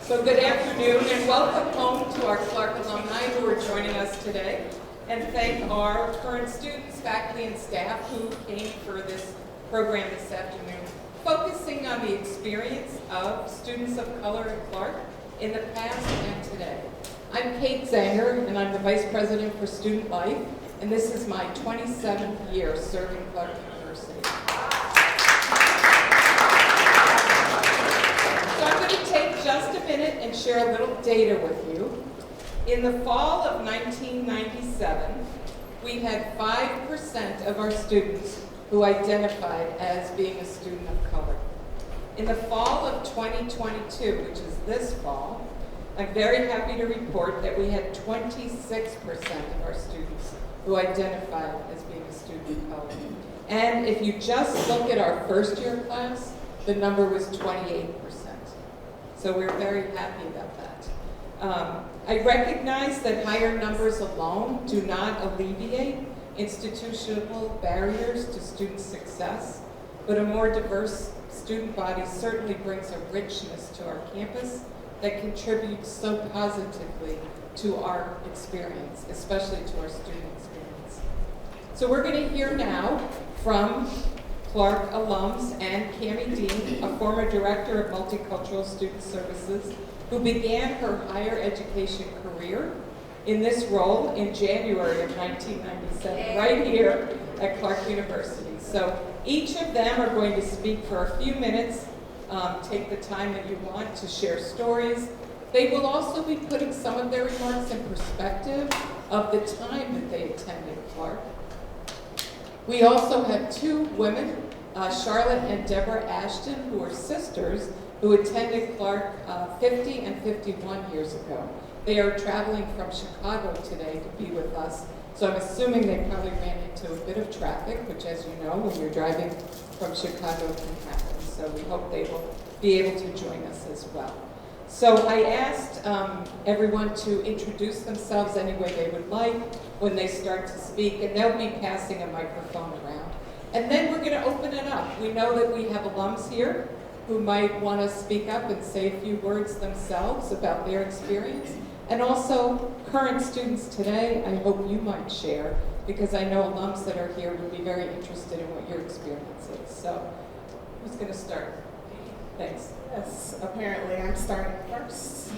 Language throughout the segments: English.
So good afternoon and welcome home to our Clark alumni who are joining us today. And thank our current students, faculty, and staff who came for this program this afternoon, focusing on the experience of students of color in Clark in the past and today. I'm Kate Zanger, and I'm the Vice President for Student Life, and this is my 27th year serving Clark University. So I'm going to take just a minute and share a little data with you. In the fall of 1997, we had 5% of our students who identified as being a student of color. In the fall of 2022, which is this fall, I'm very happy to report that we had 26% of our students who identified as being a student of color. And if you just look at our first year class, the number was 28%. So we're very happy about that. I recognize that higher numbers alone do not alleviate institutional barriers to student success, but a more diverse student body certainly brings a richness to our campus that contributes so positively to our experience, especially to our student experience. So we're going to hear now from Clark alums and Cammie Dean, a former director of multicultural student services, who began her higher education career in this role in January of 1997, right here at Clark University. So each of them are going to speak for a few minutes. Take the time that you want to share stories. They will also be putting some of their remarks in perspective of the time that they attended Clark. We also have two women, Charlotte and Deborah Ashton, who are sisters, who attended Clark 50 and 51 years ago. They are traveling from Chicago today to be with us, so I'm assuming they probably ran into a bit of traffic, which, as you know, when you're driving from Chicago can happen. So we hope they will be able to join us as well. So I asked everyone to introduce themselves any way they would like when they start to speak, and they'll be passing a microphone around. And then we're going to open it up. We know that we have alums here who might want to speak up and say a few words themselves about their experience. And also current students today, I hope you might share, because I know alums that are here would be very interested in what your experience is. So who's going to start? Thanks. Yes, apparently I'm starting first.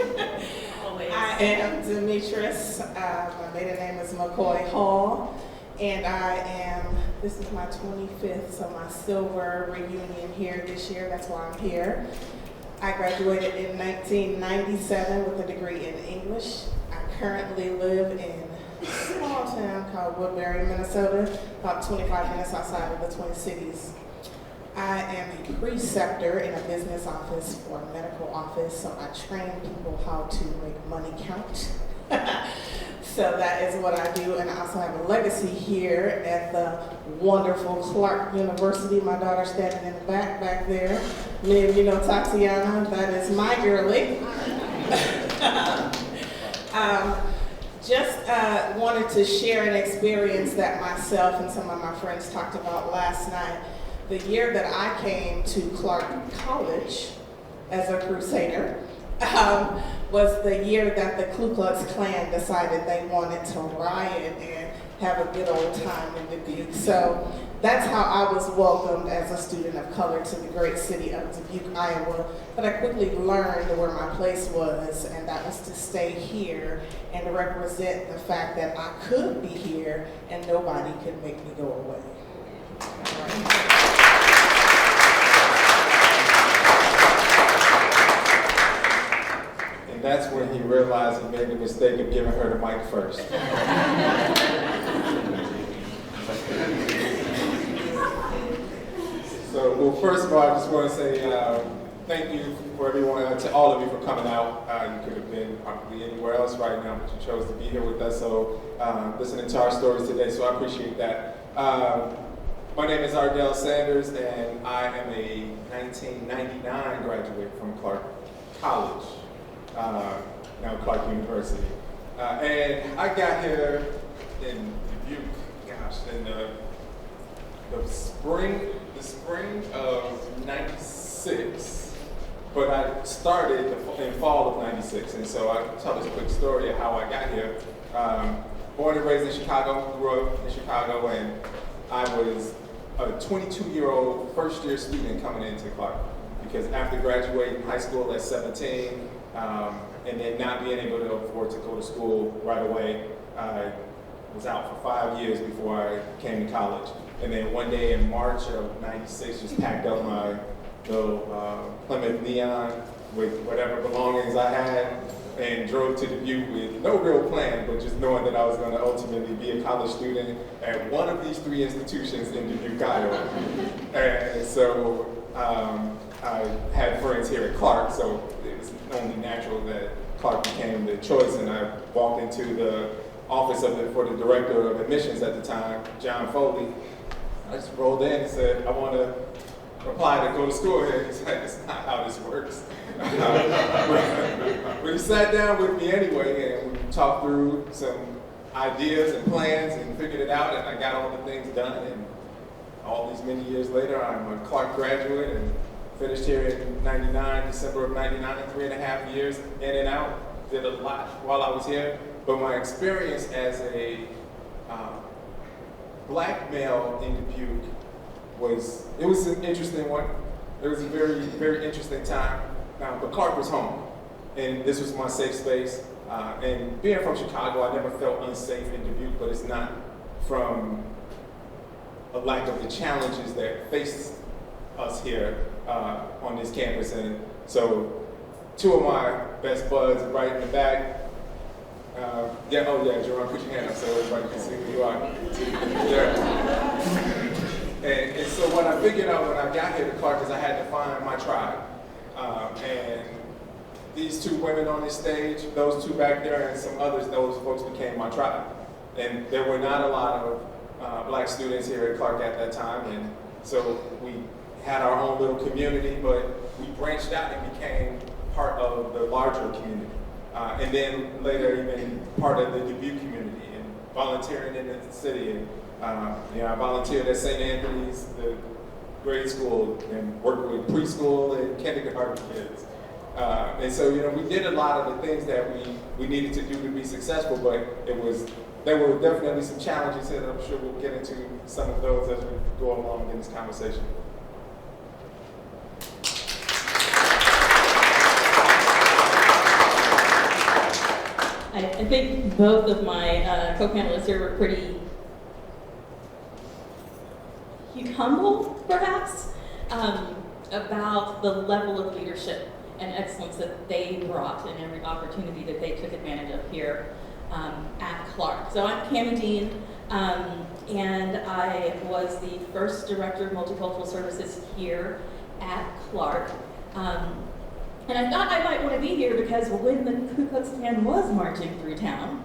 I am Demetrius. My maiden name is McCoy Hall, and this is my 25th, so my silver reunion here this year. That's why I'm here. I graduated in 1997 with a degree in English. I currently live in a small town called Woodbury, Minnesota, about 25 minutes outside of the Twin Cities. I am a preceptor in a business office or a medical office, so I train people how to make money count. So that is what I do, and I also have a legacy here at the wonderful Clark University. My daughter standing in the back there. Many of you know Tatiana, that is my girlie. Just wanted to share an experience that myself and some of my friends talked about last night. The year that I came to Clark College as a crusader was the year that the Ku Klux Klan decided they wanted to riot and have a good old time in Dubuque. So that's how I was welcomed as a student of color to the great city of Dubuque, Iowa. But I quickly learned where my place was, and that was to stay here and represent the fact that I could be here and nobody could make me go away. And that's when he realized he made the mistake of giving her the mic first. So, well, first of all, I just want to say thank you for everyone, to all of you for coming out. You could have been probably anywhere else right now, but you chose to be here with us. So, listening to our stories today, so I appreciate that. My name is Ardell Sanders, and I am a 1999 graduate from Clark College. Now Clark University. And I got here in Dubuque, in the spring of '96. But I started in fall of '96, and so I'll tell this quick story of how I got here. Born and raised in Chicago, grew up in Chicago, and I was a 22-year-old first-year student coming into Clark. Because after graduating high school at 17, and then not being able to afford to go to school right away, I was out for 5 years before I came to college. And then one day in March of '96, just packed up my little Plymouth Neon with whatever belongings I had and drove to Dubuque with no real plan, but just knowing that I was going to ultimately be a college student at one of these 3 institutions in Dubuque, Iowa. And so I had friends here at Clark, so it was only natural that Clark became the choice, and I walked into the office for the director of admissions at the time, John Foley. I just rolled in and said, I want to apply to go to school here. He said, that's not how this works. But he sat down with me anyway, and we talked through some ideas and plans and figured it out, and I got all the things done. And all these many years later, I'm a Clark graduate and finished here in '99, December of '99, 3.5 years in and out. Did a lot while I was here. But my experience as a black male in Dubuque was an interesting one. It was a very, very interesting time. But Clark was home, and this was my safe space. And being from Chicago, I never felt unsafe in Dubuque, but it's not from a lack of the challenges that face us here on this campus. And so 2 of my best buds right in the back. Jerome, put your hand up so everybody can see who you are. And so what I figured out when I got here to Clark is I had to find my tribe. And these 2 women on this stage, those 2 back there, and some others, those folks became my tribe. And there were not a lot of black students here at Clark at that time, and so we had our own little community, but we branched out and became part of the larger community. And then later even part of the Dubuque community and volunteering in the city. And I volunteered at St. Anthony's, the grade school, and worked with preschool and kindergarten kids. And so, we did a lot of the things that we needed to do to be successful, but there were definitely some challenges, and I'm sure we'll get into some of those as we go along in this conversation. I think both of my co-panelists here were pretty humble, perhaps, about the level of leadership and excellence that they brought in every opportunity that they took advantage of here at Clark. So I'm Cammie Dean, and I was the first director of multicultural services here at Clark. And I thought I might want to be here because when the Ku Klux Klan was marching through town,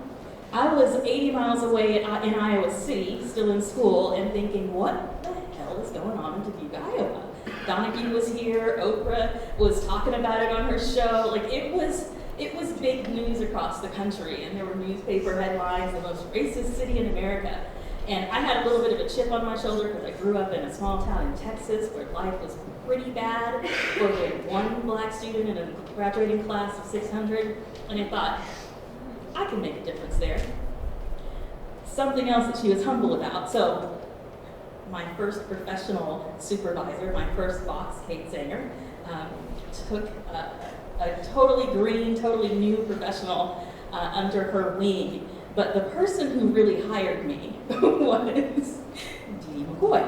I was 80 miles away in Iowa City, still in school, and thinking, what the hell is going on in Dubuque, Iowa? Donahue was here, Oprah was talking about it on her show. Like, it was big news across the country, and there were newspaper headlines, the most racist city in America. And I had a little bit of a chip on my shoulder because I grew up in a small town in Texas where life was pretty bad, where we had 1 black student in a graduating class of 600, and I thought, I can make a difference there. Something else that she was humble about. So my first professional supervisor, my first boss, Kate Sanger, took a totally green, totally new professional under her wing. But the person who really hired me was Dee McCoy.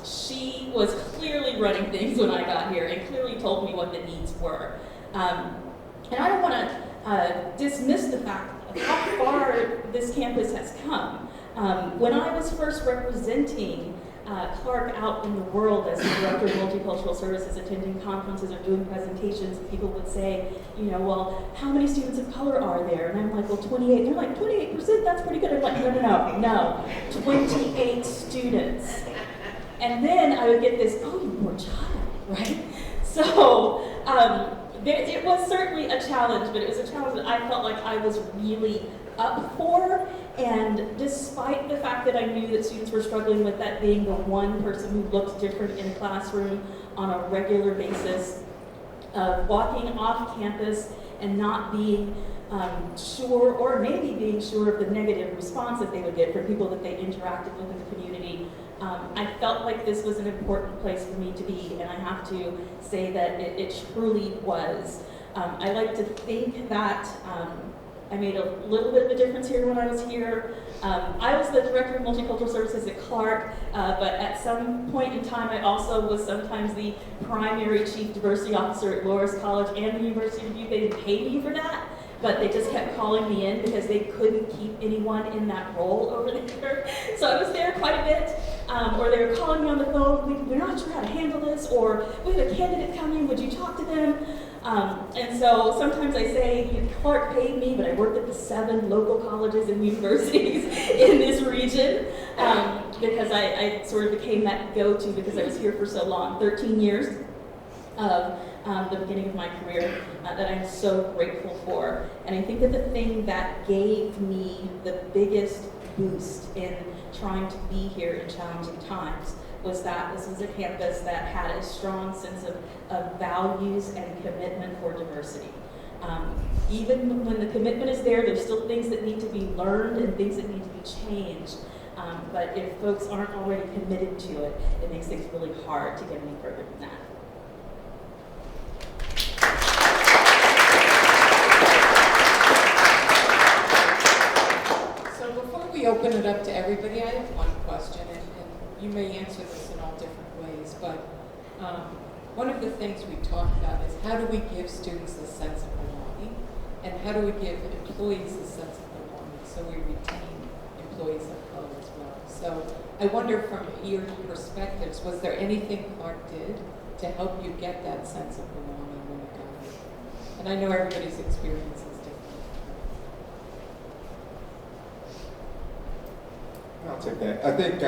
She was clearly running things when I got here and clearly told me what the needs were. And I don't want to dismiss the fact of how far this campus has come. When I was first representing Clark out in the world as the director of multicultural services, attending conferences or doing presentations, people would say, well, how many students of color are there? And I'm like, well, 28. They're like, 28%? That's pretty good. I'm like, no, 28 students. And then I would get this, oh, you poor child, right? So it was certainly a challenge, but it was a challenge that I felt like I was really up for. And despite the fact that I knew that students were struggling with that being the one person who looked different in a classroom on a regular basis, of walking off campus and not being sure, or maybe being sure of the negative response that they would get from people that they interacted with in the community. I felt like this was an important place for me to be, and I have to say that it truly was. I like to think that I made a little bit of a difference here when I was here. I was the Director of Multicultural Services at Clark, but at some point in time I also was sometimes the primary Chief Diversity Officer at Loras College and the University of Duke. They didn't pay me for that, but they just kept calling me in because they couldn't keep anyone in that role over there. So I was there quite a bit, or they were calling me on the phone, we're not sure how to handle this, or we have a candidate coming, would you talk to them? And so sometimes I say, Clark paid me, but I worked at the 7 local colleges and universities in this region, because I sort of became that go-to because I was here for so long, 13 years of the beginning of my career, that I'm so grateful for. And I think that the thing that gave me the biggest boost in trying to be here in challenging times was that this was a campus that had a strong sense of values and commitment for diversity. Even when the commitment is there, there's still things that need to be learned and things that need to be changed. But if folks aren't already committed to it, it makes things really hard to get any further than that. So before we open it up to everybody, I have one question, and you may answer this in all different ways, but one of the things we talked about is how do we give students a sense of belonging, and how do we give employees a sense of belonging so we retain employees of color as well. So I wonder from your perspectives, was there anything Clark did to help you get that sense of belonging when you got here? And I know everybody's experience is different. I'll take that. I think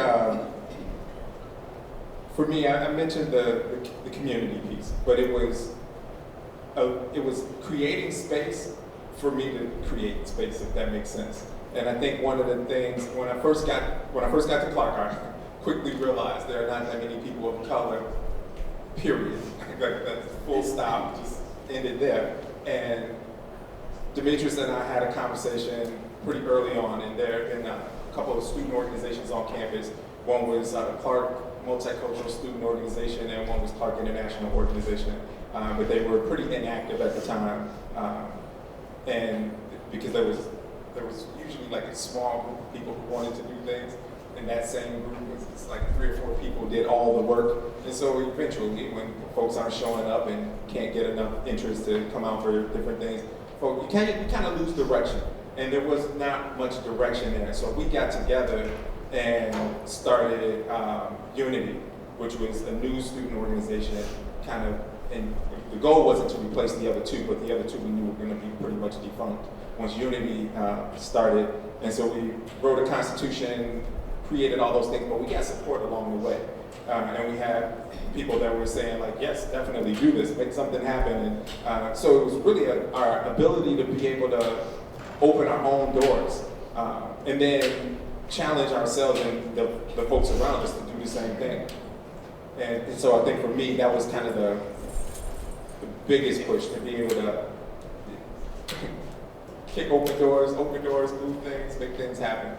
for me, I mentioned the community piece, but it was creating space for me to create space, if that makes sense. And I think one of the things when I first got to Clark, I quickly realized there are not that many people of color. Period. That's full stop. Just ended there. And Demetrius and I had a conversation pretty early on, and there in a couple of student organizations on campus. One was Clark Multicultural Student Organization, and one was Clark International Organization. But they were pretty inactive at the time, and because there was usually like a small group of people who wanted to do things, and that same group was like 3 or 4 people did all the work. And so eventually, when folks aren't showing up and can't get enough interest to come out for different things, you kind of lose direction. And there was not much direction there. So we got together and started Unity, which was a new student organization, and the goal wasn't to replace the other 2, but the other 2 we knew were going to be pretty much defunct once Unity started. And so we wrote a constitution, created all those things, but we got support along the way. And we had people that were saying like, yes, definitely do this, make something happen. And so it was really our ability to be able to open our own doors, and then challenge ourselves and the folks around us to do the same thing. And so I think for me, that was kind of the biggest push, to be able to kick open doors, move things, make things happen.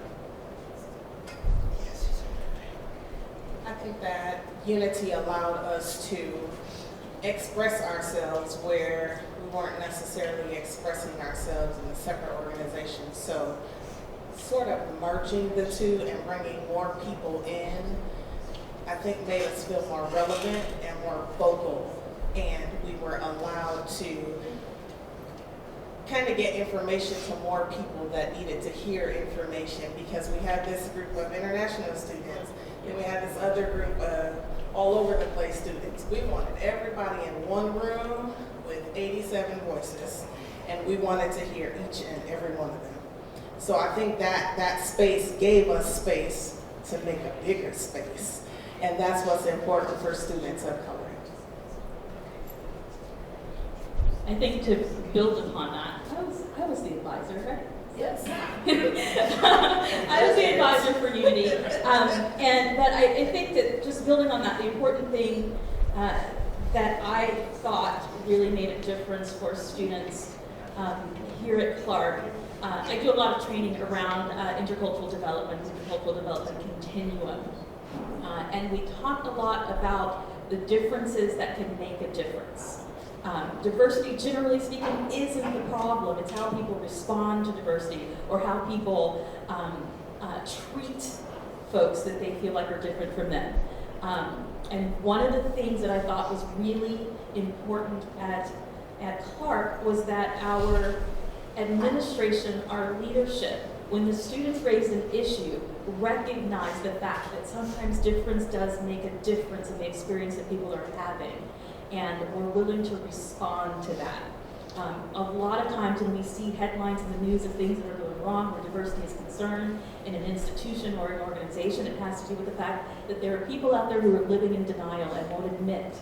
I think that Unity allowed us to express ourselves where we weren't necessarily expressing ourselves in a separate organization. So sort of merging the 2 and bringing more people in, I think made us feel more relevant and more vocal. And we were allowed to kind of get information to more people that needed to hear information, because we have this group of international students, and we have this other group of all over the place students. We wanted everybody in one room with 87 voices, and we wanted to hear each and every one of them. So I think that space gave us space to make a bigger space, and that's what's important for students of color. I think to build upon that, I was the advisor, right? Yes. I was the advisor for Unity. But I think that just building on that, the important thing that I thought really made a difference for students here at Clark. I do a lot of training around intercultural development continuum. And we talked a lot about the differences that can make a difference. Diversity, generally speaking, isn't the problem. It's how people respond to diversity or how people treat folks that they feel like are different from them. And one of the things that I thought was really important at Clark was that our administration, our leadership, when the students raised an issue, recognized the fact that sometimes difference does make a difference in the experience that people are having, and we're willing to respond to that. A lot of times when we see headlines in the news of things that are going wrong where diversity is concerned in an institution or an organization, it has to do with the fact that there are people out there who are living in denial and won't admit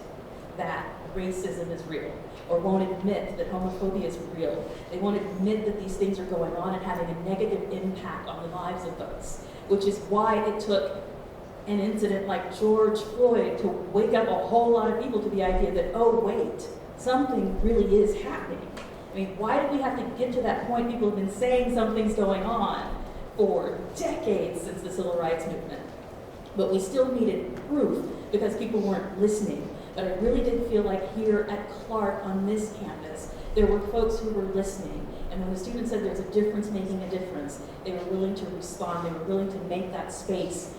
that racism is real, or won't admit that homophobia is real. They won't admit that these things are going on and having a negative impact on the lives of folks, which is why it took an incident like George Floyd to wake up a whole lot of people to the idea that, oh wait, something really is happening. I mean, why do we have to get to that point? People have been saying something's going on for decades since the Civil Rights Movement. But we still needed proof because people weren't listening. But I really did feel like here at Clark on this campus, there were folks who were listening. And when the students said there's a difference making a difference, they were willing to respond. They were willing to make that space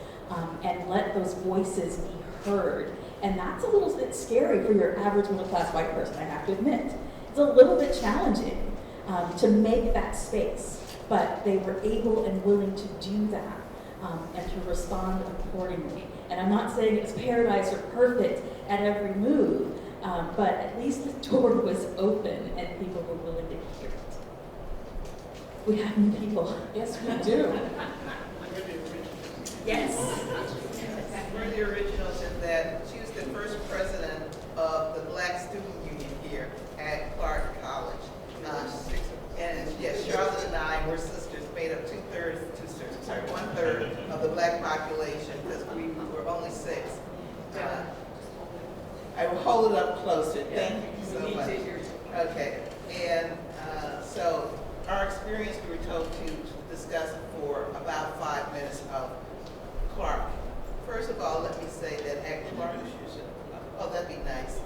and let those voices be heard. And that's a little bit scary for your average middle-class white person, I have to admit. It's a little bit challenging to make that space, but they were able and willing to do that and to respond accordingly. And I'm not saying it's paradise or perfect at every move, but at least the door was open and people were willing to hear it. We have new people. Yes, we do. Yes. We're the originals in that she was the first president of the Black Student Union here at Clark College. And yes, Charlotte and I were sisters, made up one-third of the black population because we were only 6. I will hold it up closer. Thank you so much. Okay, and so our experience, we were told to discuss for about 5 minutes of Clark. First of all, let me say that at Clark, oh, that'd be nice.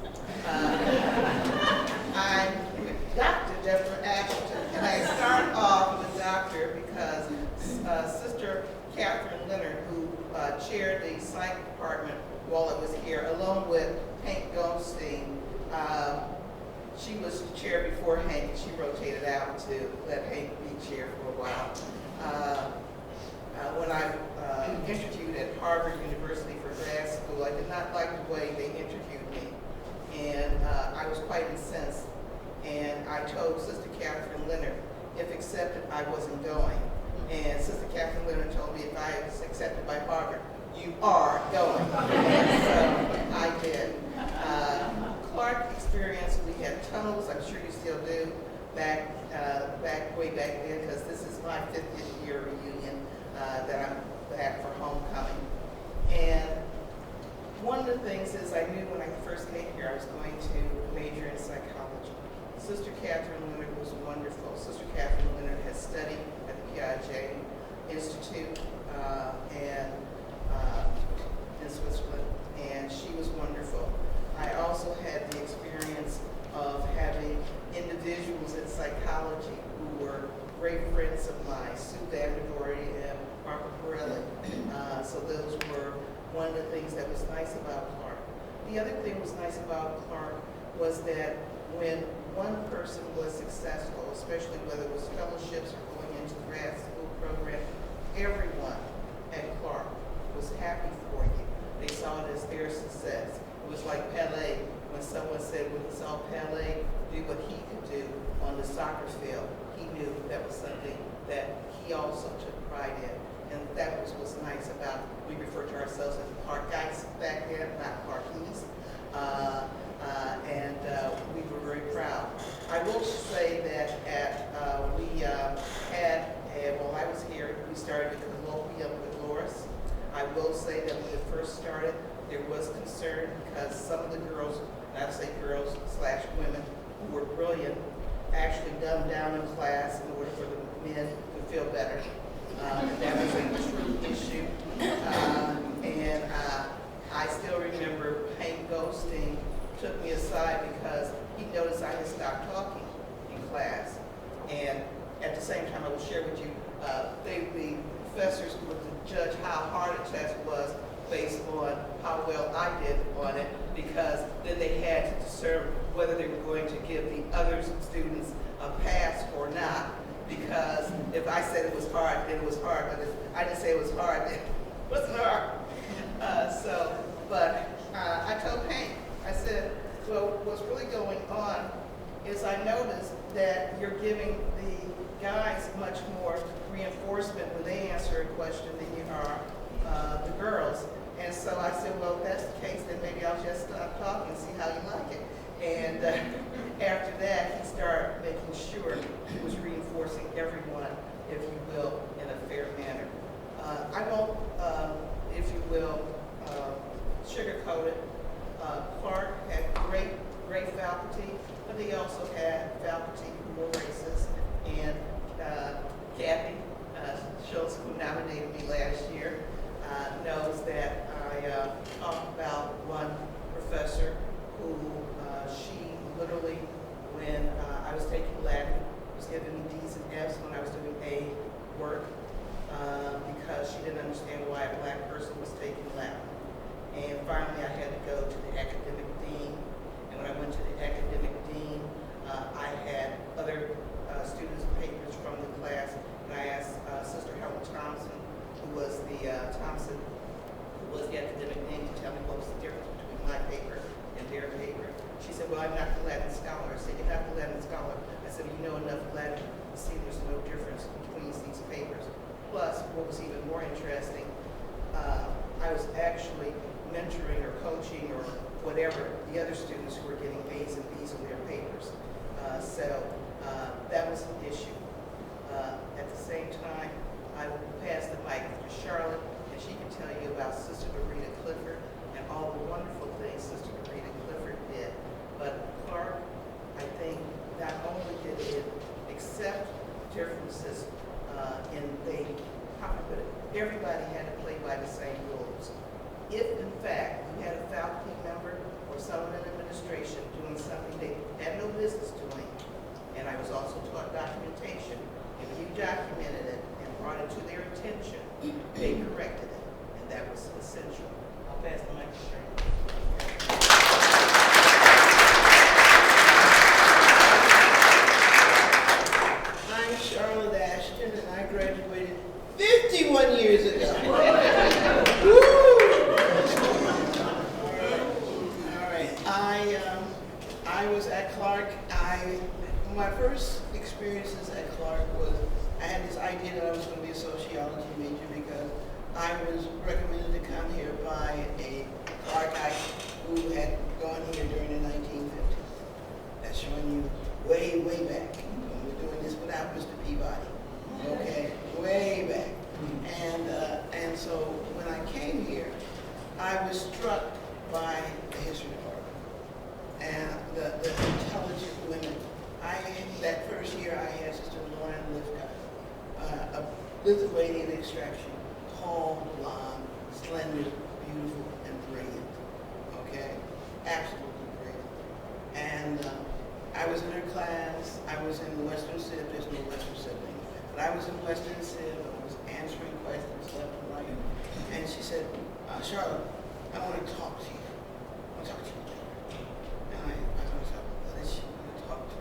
I'm Dr. Deborah Ashton, and I start off with Doctor because Sister Catherine Leonard, who chaired the psych department while I was here, along with Hank Goldstein, she was chair before Hank. She rotated out to let Hank be chair for a while. When I interviewed at Harvard University for grad school, I did not like the way they interviewed me. And I was quite incensed. And I told Sister Catherine Leonard, if accepted, I wasn't going. And Sister Catherine Leonard told me if I was accepted by Harvard, you are going. And so I did. Clark experience, we had tunnels, I'm sure you still do, way back then, because this is my 50th year reunion that I'm back for homecoming. And one of the things is I knew when I first came here I was going to major in psychology. Sister Catherine Leonard was wonderful. Sister Catherine Leonard has studied at the Piaget Institute in Switzerland, and she was wonderful. I also had the experience of having individuals in psychology who were great friends of mine, Sue Vandervoort and Barbara Pirelli. So those were one of the things that was nice about Clark. The other thing that was nice about Clark was that when one person was successful, especially whether it was fellowships or going into the grad school program, everyone at Clark was happy for you. They saw it as their success. It was like Pelé, when someone said when he saw Pelé do what he could do on the soccer field, he knew that was something that he also took pride in. And that was what's nice about, we refer to ourselves as Clarkites back then, not Clarkies. And we were very proud. I will say that while I was here, we started a colloquium with Loris. I will say that when it first started, there was concern because some of the girls not to say girls / women, who were brilliant, actually dumbed down in class in order for the men to feel better. That was a true issue. And I still remember Hank Goldstein took me aside because he noticed I had stopped talking in class. And at the same time, I will share with you, the professors would judge how hard a test was based on how well I did on it, because then they had to discern whether they were going to give the other students a pass or not. Because if I said it was hard, then it was hard. But if I didn't say it was hard, then it wasn't hard. But I told Hank, I said, well, what's really going on is I noticed that you're giving the guys much more reinforcement when they answer a question than you are the girls. And so I said, well, if that's the case, then maybe I'll just stop talking and see how you like it. And after that, he started making sure he was reinforcing everyone, if you will, in a fair manner. I won't, if you will, sugarcoat it. Clark had great faculty, but they also had faculty who were racist. And Kathy Schultz, who nominated me last year, knows that I talked about one professor who she literally, when I was taking Latin, was giving me D's and F's when I was doing A work because she didn't understand why a black person was taking Latin. And finally, I had to go to the academic dean. And when I went to the academic dean, I had other students' papers from the class, and I asked Sister Helen Thompson, who was the academic dean, to tell me what was the difference between my paper and their paper. She said, well, I'm not the Latin scholar. I said, you're not the Latin scholar. I said, you know enough Latin to see there's no difference between these papers. Plus, what was even more interesting, I was actually mentoring or coaching or whatever the other students who were getting A's and B's on their papers. So that was an issue. At the same time, I will pass the mic to Charlotte, and she can tell you about Sister Dorita Clifford and all the wonderful things Sister Dorita Clifford did. But Clark, I think, not only did it accept differences everybody had to play by the same rules. If, in fact, you had a faculty member or someone in administration doing something they had no business doing, and I was also taught documentation, if you documented it and brought it to their attention, they corrected it, and that was essential. I'll pass the mic to Shirley. I'm Charlotte Ashton, and I graduated 51 years ago. Woo! All right. I was at Clark. My first experiences at Clark was I had this idea that I was going to be a sociology major because I was recommended to come here by a Clarkite who had gone here during the 1950s. That's showing you way, way back. We're doing this without Mr. Peabody. Okay, way back. And so when I came here, I was struck by the history department and the intelligent women. That first year I had Sister Lauren Lithcott, a Lithuanian extraction, tall, blonde, slender, beautiful, and brilliant. Okay, absolutely brilliant. And I was in her class. I was in the Western Civ. There's no Western Civ anymore. But I was in Western Civ. I was answering questions left and right. And she said, Charlotte, I want to talk to you. I want to talk to you later. And I was like, what is she going to talk to me?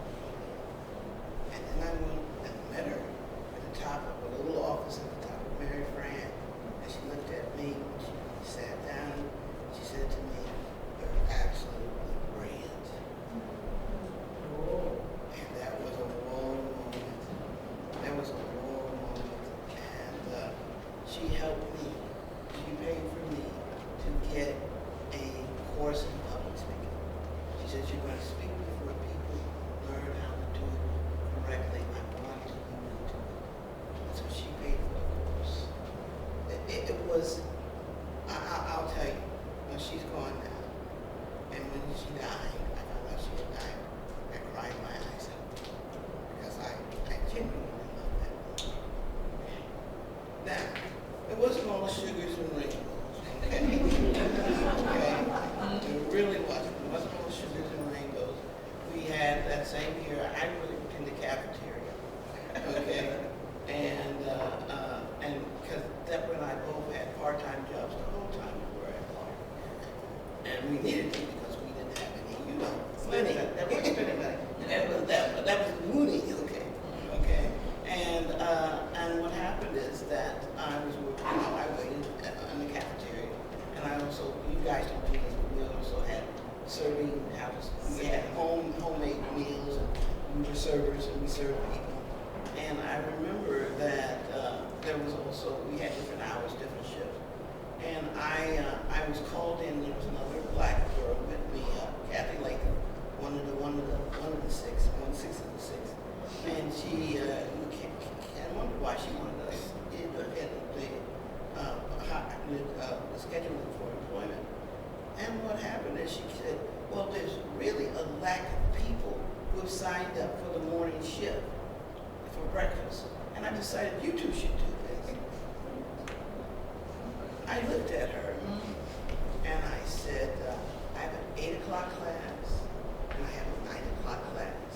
And then I went and met her at the top of a little office at the top of Mary Fran. And she looked at me. She sat down. She said to me, you're absolutely brilliant. And that was a whoa moment. That was a whoa moment. And she helped me. She paid for me to get a course in public speaking. She said, you're going to speak before people learn how to do it correctly. I want you to do it. So she paid for the course. It was, I'll tell you, when she's gone now, and when she died, that same year, I really worked in the cafeteria. Okay, and because Deborah and I both had part-time jobs the whole time we were at Clark, and we needed them because we didn't have any, money. That was spending money. That was Mooney. Okay, and what happened is that I was working. I waited in the cafeteria, and I also, you guys don't do this, but we also had serving houses. We had homemade meals, and we were servers, and we served people. And I remember that there was also, we had different hours, different shifts. And I was called in. There was another black girl with me, Kathy Latham, one of the six, 1/6 of the six. And she, I wondered why she wanted us to get the scheduling for employment. And what happened is she said, well, there's really a lack of people who have signed up for the morning shift for breakfast. And I decided you two should do this. I looked at her and I said, I have an 8 o'clock class and I have a 9 o'clock class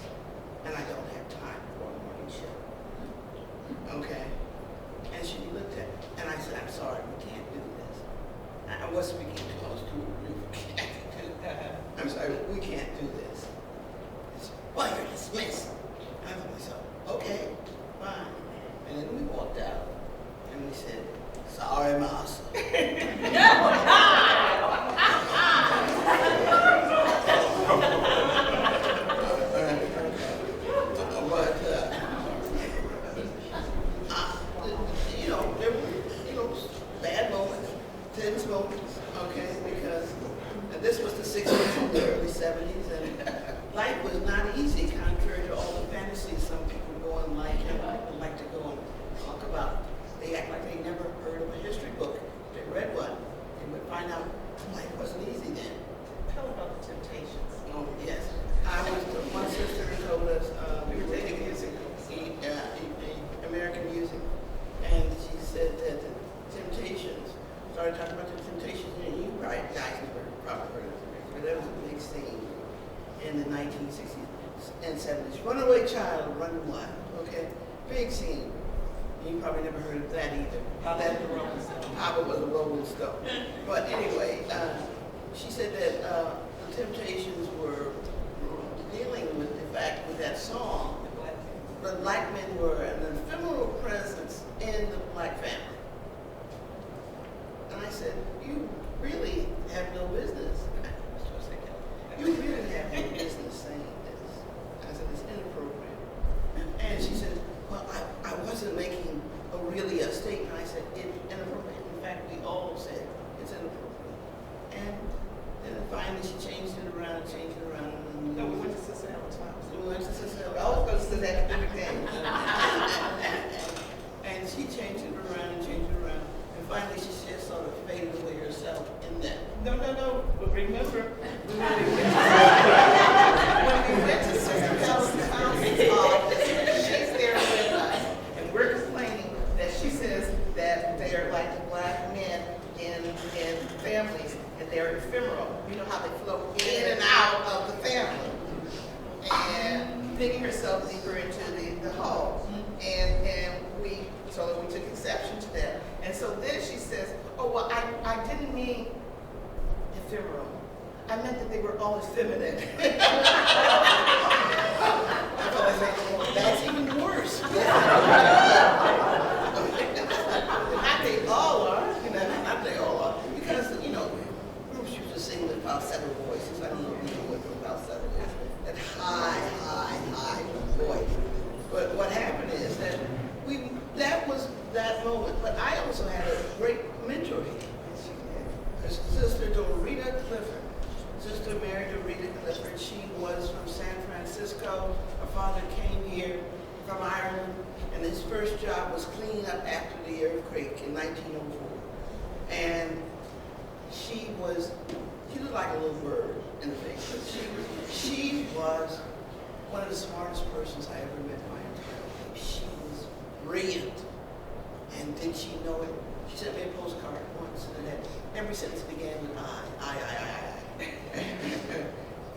and I don't have time for a morning shift. Okay? And she looked at me and I said, I'm sorry, we can't do this. I wasn't speaking to us too. I'm sorry, we can't do this. Said, well, you're dismissed. I thought to myself, okay, fine. And then we walked out and we said, sorry, Master. There were, bad moments, tense moments, okay, because this was the 60s and the early 70s, and life was not easy, contrary to all the fantasies some people go and like to go and talk about. They act like they never heard of a history book. They read one, they would find out life wasn't easy then. Tell about the Temptations. Oh, yes. One sister told us, we were taking music, American music, and she said that the Temptations, started talking about the Temptations, and you guys never probably heard of it, but that was a big scene in the 1960s and 70s. Runaway Child, Running Wild, okay? Big scene. You probably never heard of that either. Papa was a Rolling Stone. Papa was a Rolling Stone. But anyway, she said that the Temptations were dealing with the fact with that song, the black men were an ephemeral presence in the black family. And I said, you really have no business. You really have no business saying this. I said, it's inappropriate. And she said, well, I wasn't making really a statement. I said, it's inappropriate. In fact, we all said it's inappropriate. And then finally she changed it around. No, we went to Sister Helen's house. We went to Sister Helen's. We always go to Sister Helen's day. And she changed it around. And finally she just sort of faded away herself in that. No. But remember, when we went to Sister Helen's house, she's there with us, and we're complaining that she says that they are like the black men in families, and they're ephemeral. You know how they flow in and out of the family, and digging herself deeper into the hole, and we took exception to that. And so then she says, oh, well, I didn't mean ephemeral. I meant that they were all effeminate. That's even worse. Not they all are. Not they all are. Because, groups used to sing with falsetto voices. I don't know if you know what falsetto is. That high voice. But what happened is that that was that moment. But I also had a great mentor here. Sister Dorita Clifford. Sister married Dorita Clifford. She was from San Francisco. Her father came here from Ireland, and his first job was cleaning up after the earthquake in 1904. And she looked like a little bird in the face, but she was one of the smartest persons I ever met in my entire life. She was brilliant. And did she know it? She sent me a postcard once, and every sentence began with I.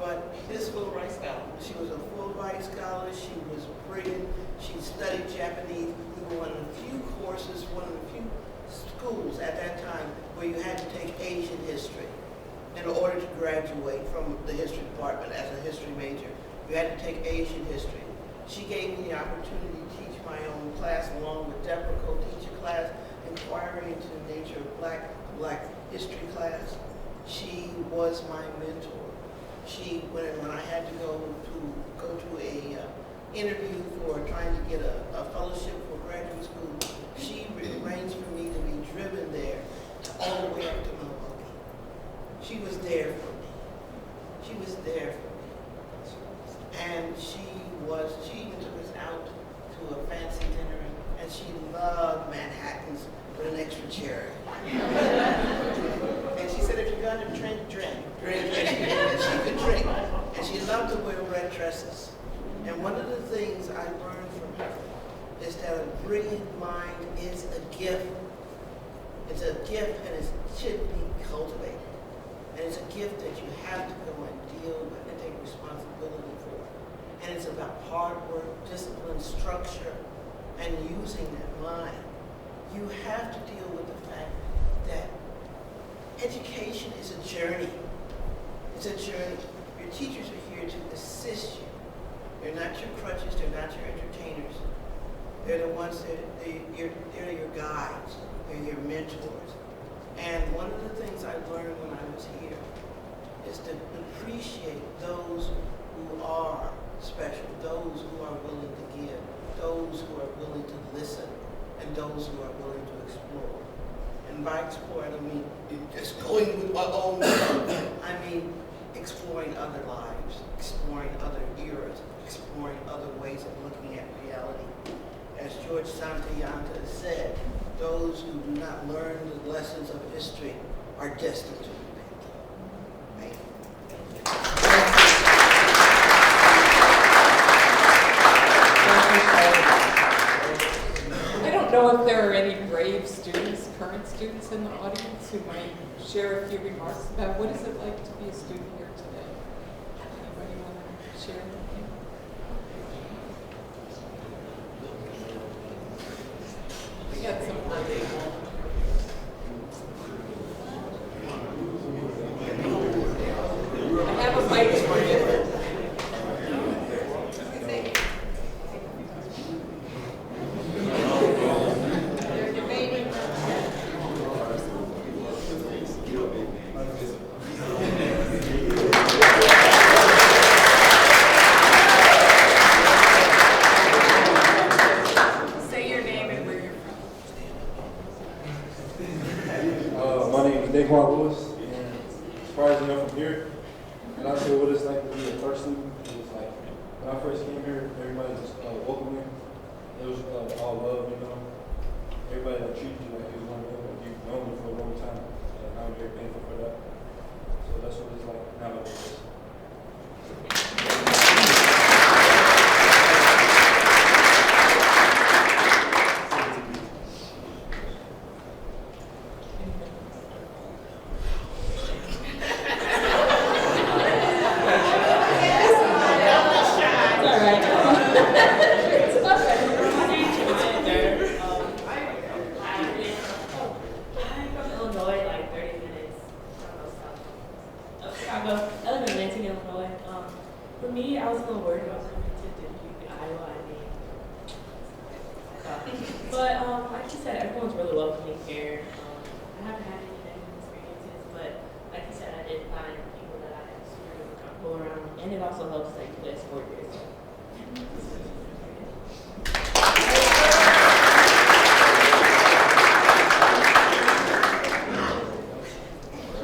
but This Fulbright scholar. she was a Fulbright scholar. She was brilliant. She studied Japanese. We were one of the few courses, one of the few schools at that time where you had to take Asian history in order to graduate from the history department as a history major. You had to take Asian history. She gave me the opportunity to teach my own class along with Deborah, co-teach a class, inquiring into the nature of black history class. She was my mentor. She, when I had to go to a interview for trying to get a fellowship for graduate school, she arranged for me to be driven there all the way up to Milwaukee. She was there for me. She was there for me. And she even took us out to a fancy dinner, and she loved Manhattans with an extra cherry. And she said, if you're going to drink, drink. And she could drink. And she loved to wear red dresses. And one of the things I learned from her is that a brilliant mind is a gift. It's a gift, and it should be cultivated. And it's a gift that you have to go and deal with and take responsibility for. And it's about hard work, discipline, structure, and using that mind. You have to deal with the fact that education is a journey. It's a journey. Your teachers are here to assist you. They're not your crutches, they're not your entertainers. They're the ones they're your guides, they're your mentors. And one of the things I learned when I was here is to appreciate those who are special, those who are willing to give, those who are willing to listen, and those who are willing to explore. And by explore, I don't mean just going with my own way. I mean exploring other lives, exploring other eras, exploring other ways of looking at reality. As George Santayana said, those who do not learn the lessons of history are destined to repeat them. Thank you. I don't know if there are any brave students, current students in the audience who might share a few remarks about what is it like to be a student here today. Anybody want to share anything? We got some I have a mic for you.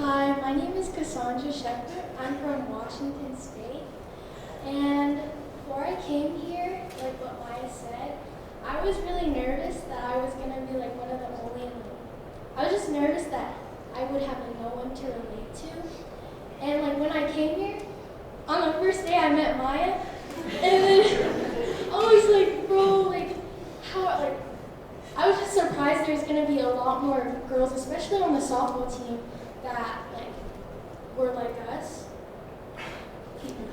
Hi, my name is Cassandra Schechter. I'm from Washington State. And before I came here, like what Maya said, I was really nervous that I was going to be like one of the only in the room. I was just nervous that I would have no one to relate to. And like when I came here, on the first day I met Maya, and then I was like, bro, like, how, like, I was just surprised there's going to be a lot more girls, especially on the softball team, that like were like us.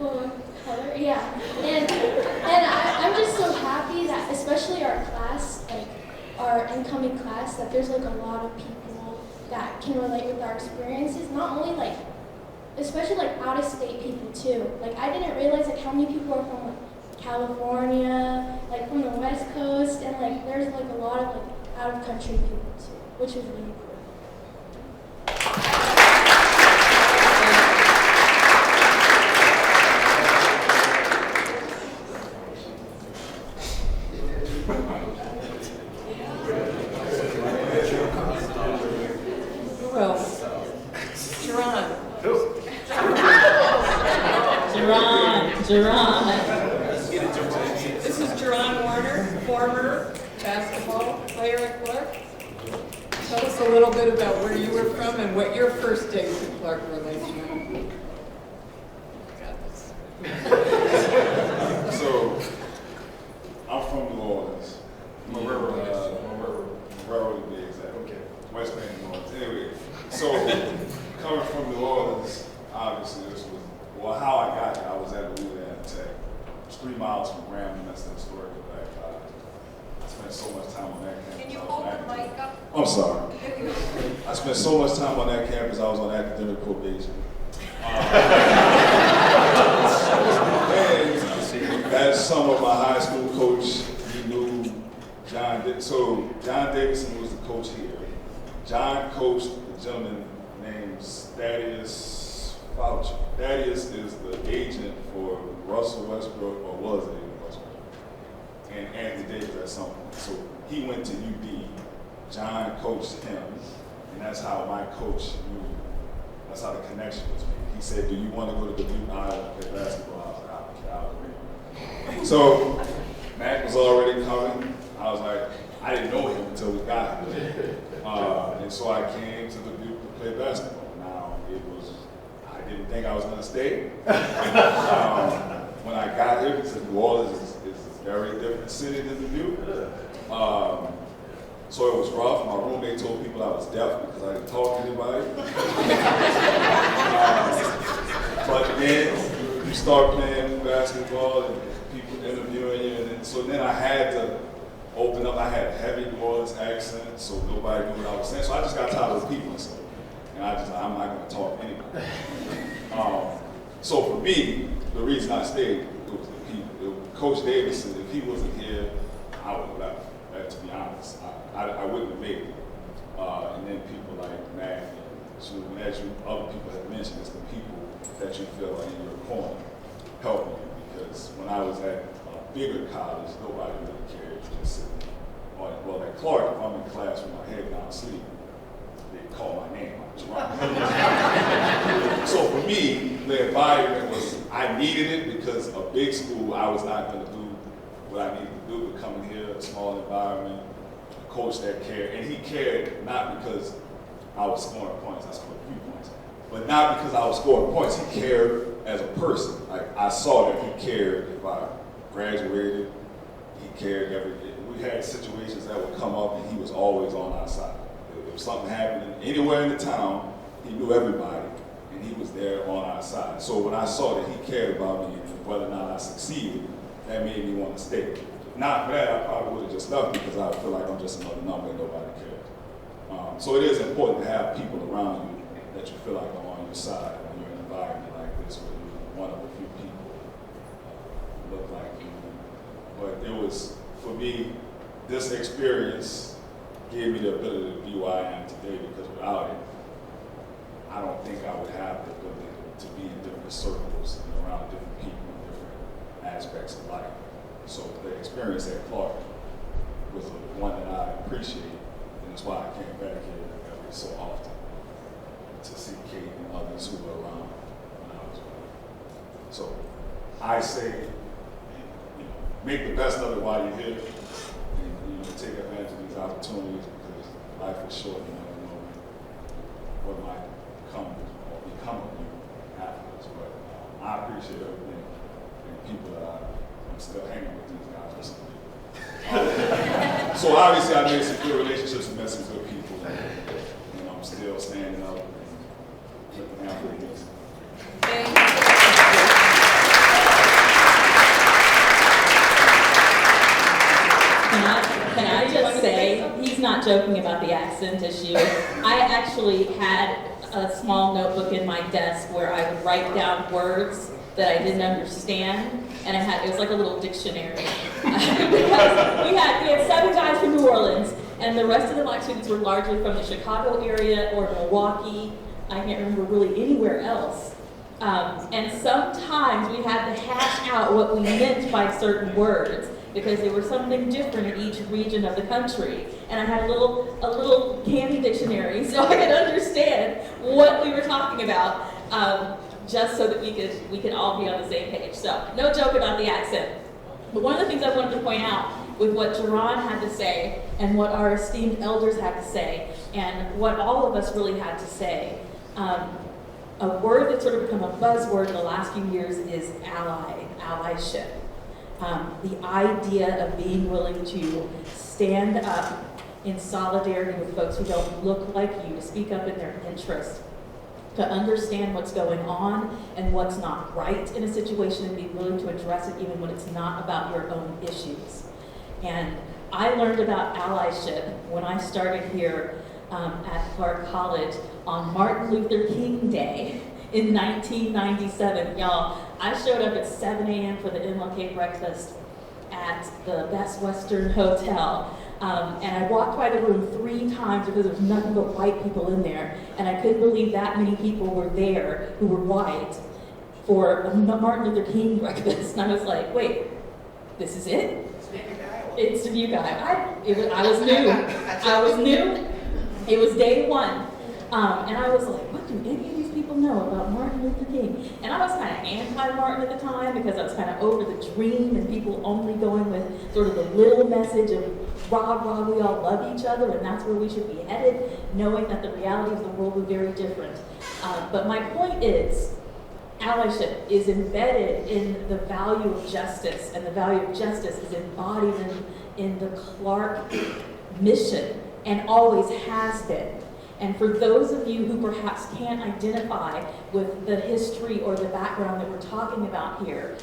people of color. Yeah, and I'm just so happy that, especially our class, like our incoming class, that there's like a lot of people that can relate with our experiences. Not only like, especially like out of state people too. Like I didn't realize like how many people are from like California, like from the West Coast, and like there's like a lot of like out of country people too, which is really cool. Who else? Jerron. Jerron. This is Jerron Warner, former basketball player at Clark. Tell us a little bit about where you were from and what your first days at Clark were like. So, I'm from New Orleans. Marrero to be exact. Okay. West Bank, New Orleans. Anyway, so coming from New Orleans, obviously this was, well, how I got here, I was at Louisiana Tech. It's 3 miles from Grambling, that's the historic Black College. I spent so much time on that campus. Can you hold the mic up? I'm sorry. I spent so much time on that campus, I was on academic probation. And that summer, my high school coach, he knew John. So John Davidson was the coach here. John coached a gentleman named Thaddeus Foucher. Thaddeus is the agent for Russell Westbrook, or was the agent for Russell Westbrook, and Anthony Davis at some point. So he went to UD. John coached him, and that's how my coach knew. That's how the connection was made. He said, "Do you want to go to Dubuque, Iowa, and play basketball?" I was like, "I'll agree." So Mac was already coming. I was like, I didn't know him until we got here. And so I came to Dubuque to play basketball. Now, I didn't think I was going to stay. When I got here, because New Orleans is a very different city than Dubuque. So it was rough. My roommate told people I was deaf because I didn't talk to anybody. But then you start playing basketball and people interviewing you, and then I had to open up. I had a heavy New Orleans accent, so nobody knew what I was saying. So I just got tired of repeating myself, and I'm not going to talk anymore. So for me, the reason I stayed, it was the people. Coach Davidson, if he wasn't here, I would have left. To be honest, I wouldn't have made it. And then people like Matt, as other people have mentioned, it's the people that you feel like in your corner helping you. Because when I was at a bigger college, nobody really cared. You just sit. Well, at Clark, if I'm in class with my head down asleep, they call my name out. So for me, the environment was, I needed it because a big school, I was not going to do what I needed to do, but coming here, a small environment, a coach that cared, and he cared not because I was scoring points, I scored a few points, but not because I was scoring points, he cared as a person. Like, I saw that he cared if I graduated, he cared everything. We had situations that would come up and he was always on our side. If something happened anywhere in the town, he knew everybody, and he was there on our side. So when I saw that he cared about me and whether or not I succeeded, that made me want to stay. Not bad, I probably would have just left because I feel like I'm just another number and nobody cares. So it is important to have people around you that you feel like are on your side when you're in an environment like this where you're one of a few people look like you. But it was, for me, this experience gave me the ability to be who I am today, because without it, I don't think I would have the ability to be in different circles and around different people in different aspects of life. So the experience at Clark was one that I appreciate, and that's why I came back here every so often to see Kate and others who were around when I was around. So I say, make the best of it while you're here, and take advantage of these opportunities, because life is short. You never know what might come or become of you afterwards. But I appreciate everything, and people that I'm still hanging with these guys for some reason. So obviously I made some good relationships and met some good people, and I'm still standing up and looking out for these. Thank you. She's not joking about the accent issue. I actually had a small notebook in my desk where I would write down words that I didn't understand, and it was like a little dictionary. Because we had 7 guys from New Orleans, and the rest of the black students were largely from the Chicago area or Milwaukee. I can't remember really anywhere else. And sometimes we had to hash out what we meant by certain words because they were something different in each region of the country. And I had a little candy dictionary so I could understand what we were talking about, just so that we could all be on the same page. So no joke about the accent. But one of the things I wanted to point out with what Jerron had to say and what our esteemed elders had to say and what all of us really had to say, a word that's sort of become a buzzword in the last few years is allyship. The idea of being willing to stand up in solidarity with folks who don't look like you, to speak up in their interest, to understand what's going on and what's not right in a situation and be willing to address it even when it's not about your own issues. And I learned about allyship when I started here at Clark College on Martin Luther King Day in 1997. Y'all, I showed up at 7 a.m. for the MLK breakfast at the Best Western Hotel. And I walked by the room 3 times because there was nothing but white people in there. And I couldn't believe that many people were there who were white for a Martin Luther King breakfast. And I was like, wait, this is it? It's the new guy. I was new. It was day 1. And I was like, what do any of these people know about Martin Luther King? And I was kind of anti-Martin at the time because I was kind of over the dream and people only going with sort of the little message of rah, rah, we all love each other and that's where we should be headed, knowing that the realities of the world were very different. But my point is, allyship is embedded in the value of justice, and the value of justice is embodied in the Clark mission and always has been. And for those of you who perhaps can't identify with the history or the background that we're talking about here,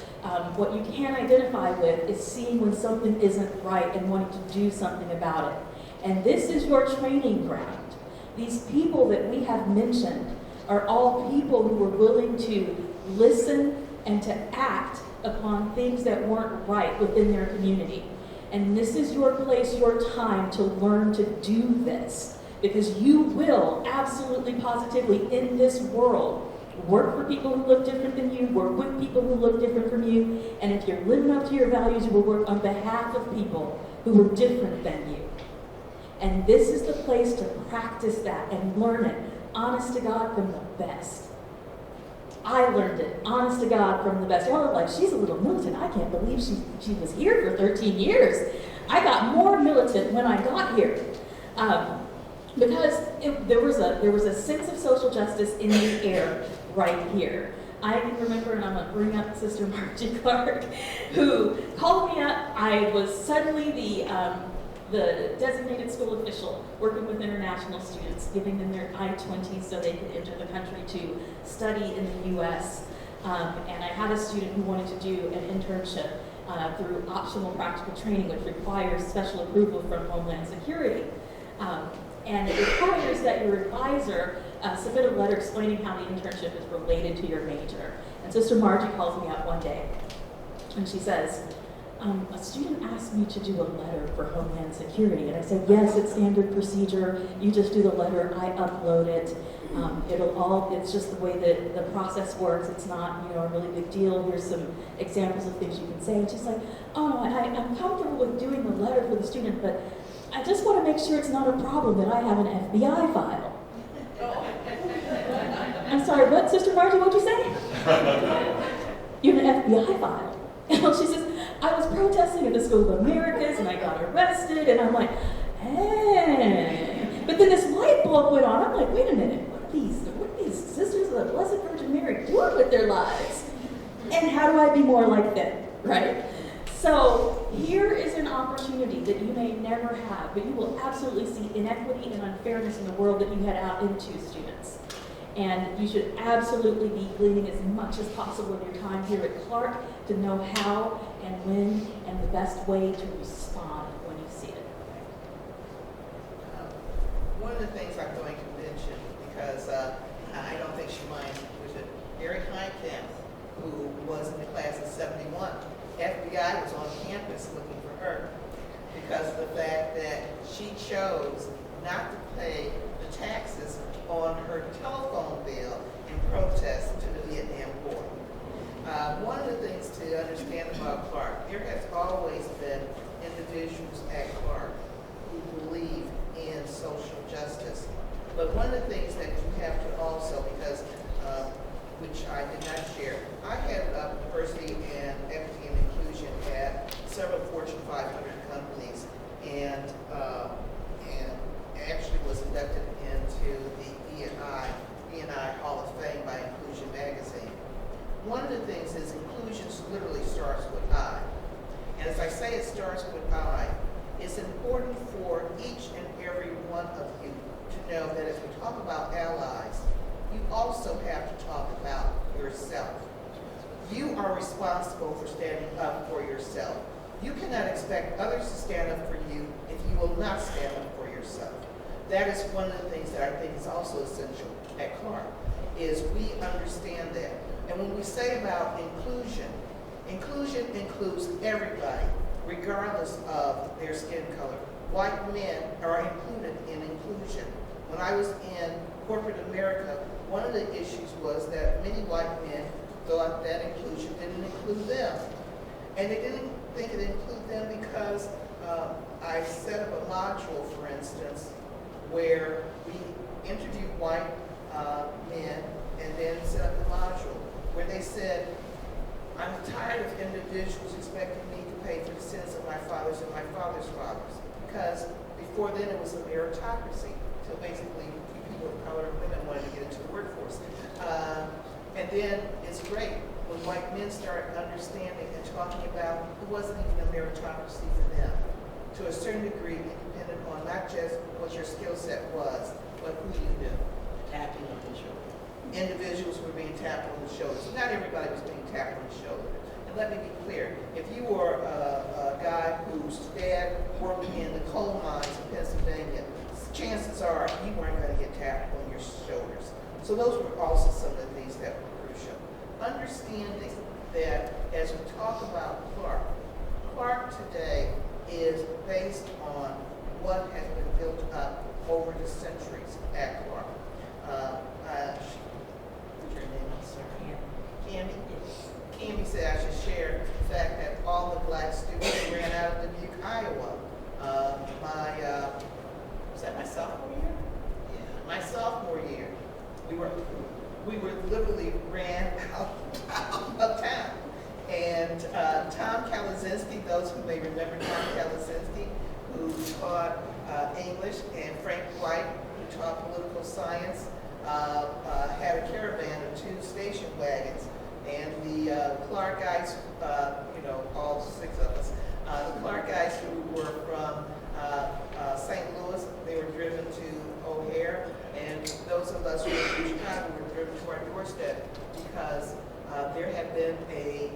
what you can identify with is seeing when something isn't right and wanting to do something about it. And this is your training ground. These people that we have mentioned are all people who were willing to listen and to act upon things that weren't right within their community. And this is your place, your time to learn to do this. Because you will absolutely positively in this world work for people who look different than you, work with people who look different from you, and if you're living up to your values, you will work on behalf of people who are different than you. And this is the place to practice that and learn it, honest to God, from the best. I learned it, honest to God, from the best. Y'all are like, she's a little militant. I can't believe she was here for 13 years. I got more militant when I got here. Because there was a sense of social justice in the air right here. I can remember, and I'm going to bring up Sister Margie Clark, who called me up. I was suddenly the designated school official working with international students, giving them their I-20 so they could enter the country to study in the U.S. And I had a student who wanted to do an internship through optional practical training, which requires special approval from Homeland Security. And it requires that your advisor submit a letter explaining how the internship is related to your major. And Sister Margie calls me up one day, and she says, a student asked me to do a letter for Homeland Security. And I said, yes, it's standard procedure. You just do the letter, I upload it. It's just the way that the process works. It's not, a really big deal. Here's some examples of things you can say. And she's like, oh no, I'm comfortable with doing the letter for the student, but I just want to make sure it's not a problem that I have an FBI file. I'm sorry, what, Sister Margie, what'd you say? You have an FBI file. And she says, I was protesting at the School of Americas and I got arrested, and I'm like, hey. But then this light bulb went on. I'm like, wait a minute, what are these sisters of the Blessed Virgin Mary doing with their lives? And how do I be more like them, right? So here is an opportunity that you may never have, but you will absolutely see inequity and unfairness in the world that you head out into, students. And you should absolutely be gleaning as much as possible in your time here at Clark to know how and when and the best way to respond when you see it. one of the things I'm going to mention, because I don't think she minds, was that Mary Heinkamp, who was in the class of 71, FBI was on campus looking for her because of the fact that she chose not to pay the taxes on her telephone bill in protest to the Vietnam War. One of the things to understand about Clark, there has always been individuals at Clark who believe in social justice. But one of the things that you have to also, because which I did not share, I had diversity and equity and inclusion at several Fortune 500 companies, and actually was inducted into the E&I Hall of Fame by Inclusion Magazine. One of the things is inclusion literally starts with I. And as I say, it starts with I. It's important for each and every one of you to know that as we talk about allies, you also have to talk about yourself. You are responsible for standing up for yourself. You cannot expect others to stand up for you if you will not stand up for yourself. That is one of the things that I think is also essential at Clark, is we understand that. And when we say about inclusion, inclusion includes everybody, regardless of their skin color. White men are included in inclusion. When I was in corporate America, one of the issues was that many white men thought that inclusion didn't include them. And they didn't think it included them because I set up a module, for instance, where we interviewed white men and then set up a module where they said, I'm tired of individuals expecting me to pay for the sins of my fathers and my father's fathers. Because before then it was a meritocracy. So basically, people of color and women wanted to get into the workforce. And then it's great when white men start understanding and talking about it wasn't even a meritocracy for them. To a certain degree, it depended on not just what your skill set was, but who you knew. Tapping on the shoulder. Individuals were being tapped on the shoulder. So not everybody was being tapped on the shoulder. And let me be clear, if you were a guy whose dad worked in the coal mines in Pennsylvania, chances are you weren't going to get tapped on your shoulders. So those were also some of the things that were crucial. Understanding that as we talk about Clark today is based on what has been built up over the centuries at Clark. What's your name? I'm sorry. Candy? Candy said I should share the fact that all the black students ran out of Dubuque, Iowa. Was that my sophomore year? Yeah, my sophomore year. We were literally ran out of town. And Tom Kalazinski, those who may remember Tom Kalazinski, who taught English, and Frank White, who taught political science, had a caravan of 2 station wagons. And the Clark guys, all 6 of us, the Clark guys who were from St. Louis, they were driven to O'Hare, and those of us who were from Chicago were driven to our doorstep because there had been a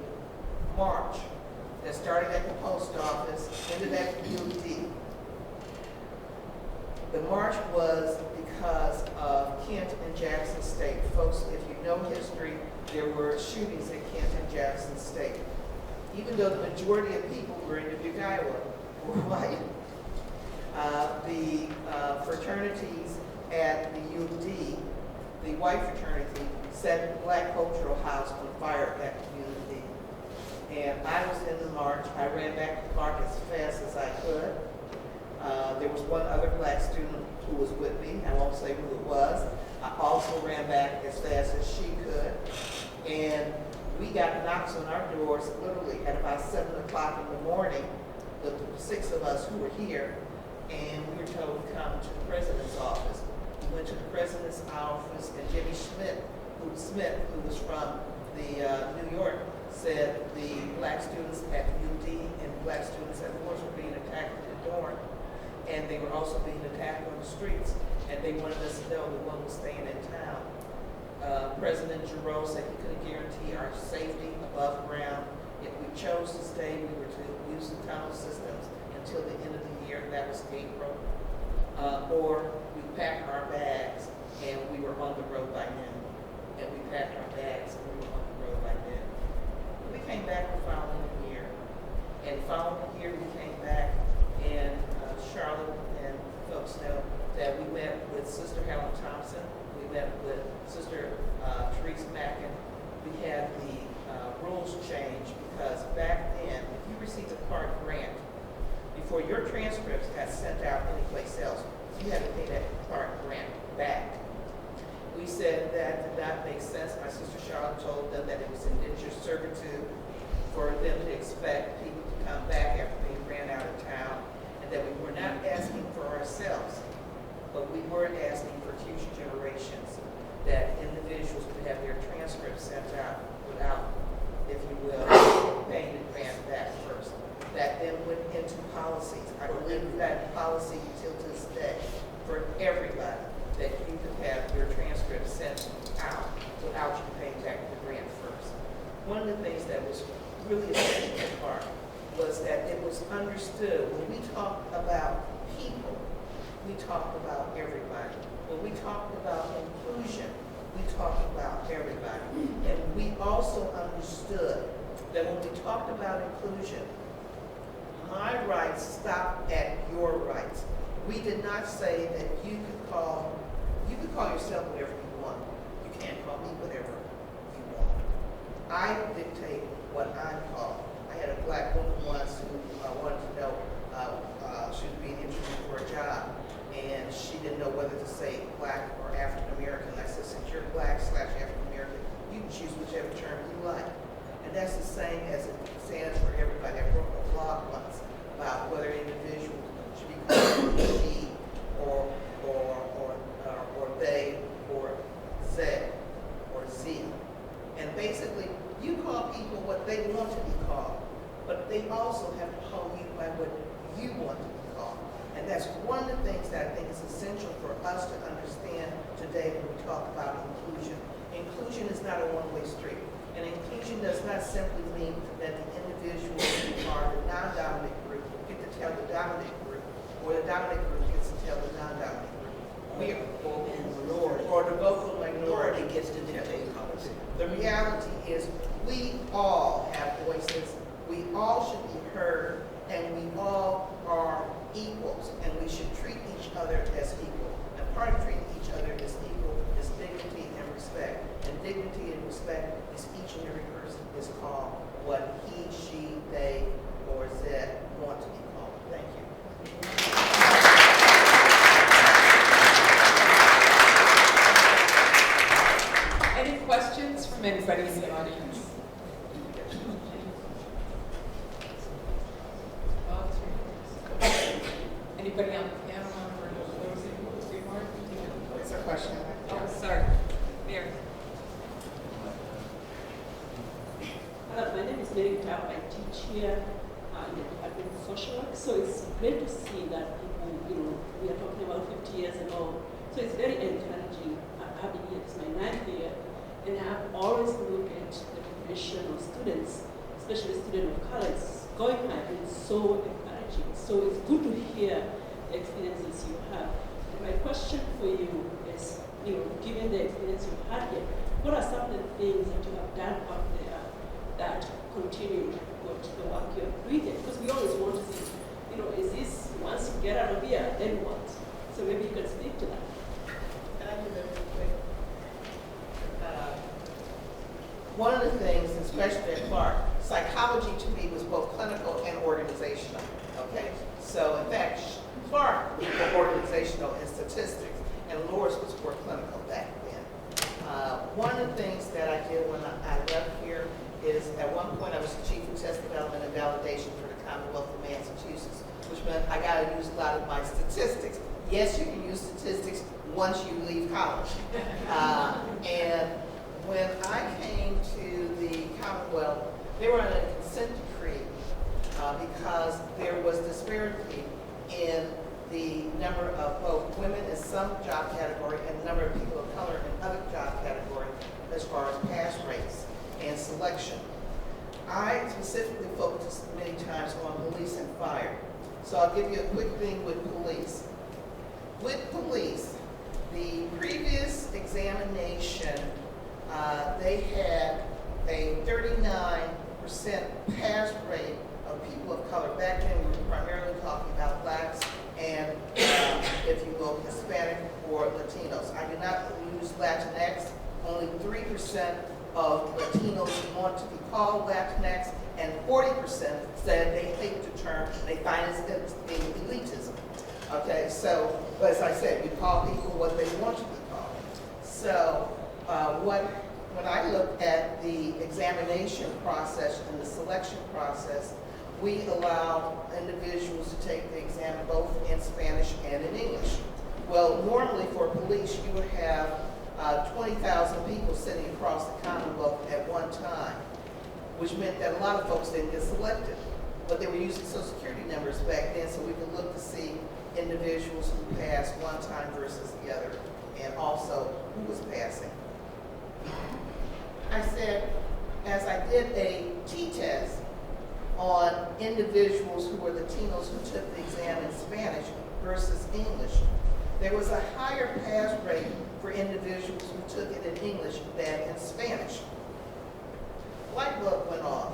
march that started at the post office, ended at the UD. The march was because of Kent and Jackson State. Folks, if you know history, there were shootings at Kent and Jackson State. Even though the majority of people were in Dubuque, Iowa, were white. The fraternities at the UD, the white fraternity, set the Black Cultural House on fire at the UD. And I was in the march. I ran back to Clark as fast as I could. There was one other black student who was with me. I won't say who it was. I also ran back as fast as she could. And we got knocks on our doors literally at about 7 o'clock in the morning, the 6 of us who were here, and we were told to come to the president's office. We went to the president's office, and Jimmy Smith, who was from New York, said the black students at UD and black students at Morris were being attacked at the door, and they were also being attacked on the streets, and they wanted us to know that one was staying in town. President Giroux said he couldn't guarantee our safety above ground. If we chose to stay, we were to use the tunnel systems until the end of the year. That was April. or we packed our bags and we were on the road by noon. And we packed our bags and we were on the road by noon. We came back the following year. And following year, we came back, and Charlotte and folks know that we met with Sister Helen Thompson. We met with Sister Teresa Mackin. We had the rules change because back then, if you received a Clark grant, before your transcripts got sent out anyplace else, you had to pay that Clark grant back. We said that did not make sense. My sister Charlotte told them that it was indentured servitude for them to expect people to come back after they ran out of town, and that we were not asking for ourselves, but we were asking for future generations, that individuals would have their transcripts sent out without, if you will, paying the grant back first. That then went into policies. I believe that policy till this day for everybody, that you could have your transcript sent out without you paying back the grant first. One of the things that was really essential to Clark was that it was understood when we talked about people, we talked about everybody. When we talked about inclusion, we talked about everybody. And we also understood that when we talked about inclusion, my rights stopped at your rights. We did not say that you could call yourself whatever you want. You can't call me whatever you want. I dictate what I'm called. I had a black woman once who wanted to know, she was being interviewed for a job, and she didn't know whether to say black or African American. I said, since you're black / African American, you can choose whichever term you like. And that's the same as it stands for everybody. I wrote a blog once about whether individuals should be called she or they or Z or Z. And basically, you call people what they want to be called, but they also have to call you by what you want to be called. And that's one of the things that I think is essential for us to understand today when we talk about inclusion. Inclusion is not a one-way street. And inclusion does not simply mean that the individuals who are the non-dominant group get to tell the dominant group, or the dominant group gets to tell the non-dominant group. Or the vocal minority gets to dictate policy. The reality is we all have voices, we all should be heard, and we all are equals, and we should treat each other as equal. And part of treating each other as equal is dignity and respect. And dignity and respect is each and every person is called what he, she, they, or Z want to be called. Thank you. Any questions from anybody in the audience? Anybody on the panel for closing remarks? It's a question. Oh, sorry. Mary. Hello, my name is Mary Tao. I teach here in the Department of Social Work. So it's great to see that people, we are talking about 50 years ago. So it's very encouraging. I've been here, it's my 9th year, and I've always looked at the progression of students, especially students of colors. Going high is so encouraging. So it's good to hear the experiences you have. And my question for you is, given the experience you've had here, what are some of the things that you have done out there that continue what the work you're doing there? Because we always want to see, is this, once you get out of here, then what? So maybe you can speak to that. Can I do that real quick? One of the things, especially at Clark, psychology to me was both clinical and organizational, okay? So in fact, Clark was more organizational in statistics, and Loris was more clinical back then. One of the things that I did when I left here is, at one point I was the chief of test development and validation for the Commonwealth of Massachusetts, which meant I got to use a lot of my statistics. Yes, you can use statistics once you leave college. And when I came to the Commonwealth, they were on a consent decree because there was disparity in the number of both women in some job category and the number of people of color in other job categories as far as pass rates and selection. I specifically focused many times on police and fire. So I'll give you a quick thing with police. with police, the previous examination, they had a 39% pass rate of people of color. Back then, we were primarily talking about blacks and, if you will, Hispanic or Latinos. I did not use Latinx. Only 3% of Latinos want to be called Latinx, and 40% said they hate the term. They find it's elitism. Okay, so, but as I said, you call people what they want to be called. So, when I look at the examination process and the selection process, we allow individuals to take the exam both in Spanish and in English. Well, normally for police, you would have 20,000 people sitting across the Commonwealth at one time, which meant that a lot of folks didn't get selected. But they were using Social Security numbers back then, so we could look to see individuals who passed one time versus the other, and also who was passing. I said, as I did a T-test on individuals who were Latinos who took the exam in Spanish versus English, there was a higher pass rate for individuals who took it in English than in Spanish. Light bulb went off.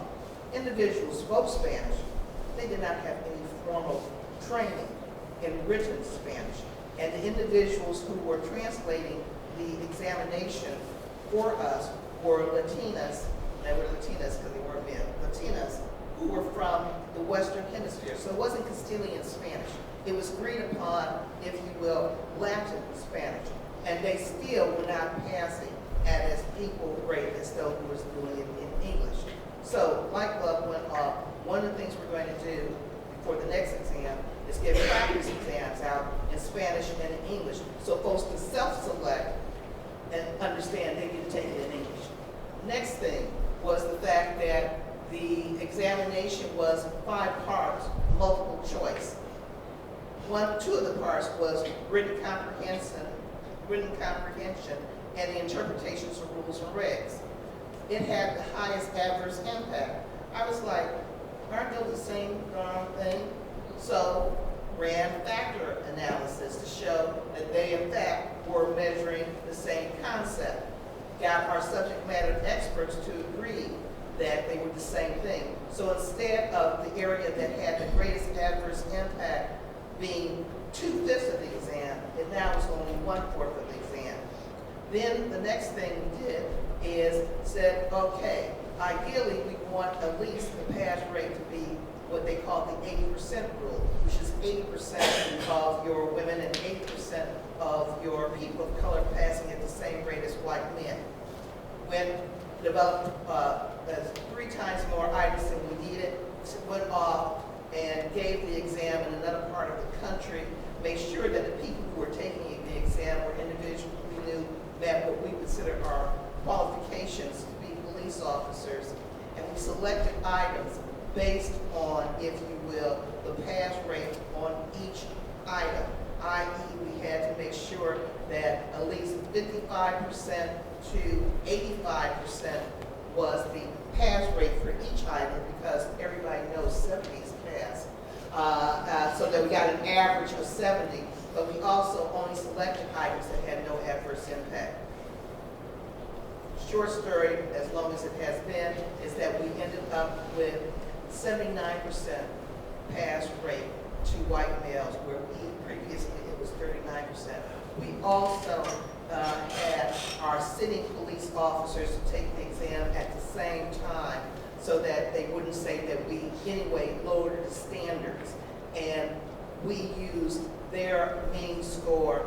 Individuals spoke Spanish. They did not have any formal training in written Spanish. And the individuals who were translating the examination for us were Latinas. They were Latinas because they weren't men. Latinas who were from the Western Hemisphere. So it wasn't Castilian Spanish. It was agreed upon, if you will, Latin Spanish. And they still were not passing at as equal rate as those who was doing it in English. So light bulb went off. One of the things we're going to do before the next exam is give practice exams out in Spanish and in English, so folks can self-select and understand they can take it in English. Next thing was the fact that the examination was 5 parts, multiple choice. Two of the parts was written comprehension, and the interpretations of rules and regs. It had the highest adverse impact. I was like, aren't those the same darn thing? So ran factor analysis to show that they in fact were measuring the same concept. Got our subject matter experts to agree that they were the same thing. So instead of the area that had the greatest adverse impact being 2/5 of the exam, it now is only 1/4 of the exam. Then the next thing we did is said, okay, ideally we want at least the pass rate to be what they call the 80% rule, which is 80% of your women and 80% of your people of color passing at the same rate as white men. When developed 3 times more items than we needed, went off and gave the exam in another part of the country, made sure that the people who were taking the exam were individuals who knew that what we consider our qualifications to be police officers, and we selected items based on, if you will, the pass rate on each item, i.e. we had to make sure that at least 55% to 85% was the pass rate for each item, because everybody knows 70 is pass. So that we got an average of 70, but we also only selected items that had no adverse impact. Short story, as long as it has been, is that we ended up with 79% pass rate to white males, where previously it was 39%. We also had our sitting police officers take the exam at the same time, so that they wouldn't say that we anyway lowered the standards. And we used their mean score,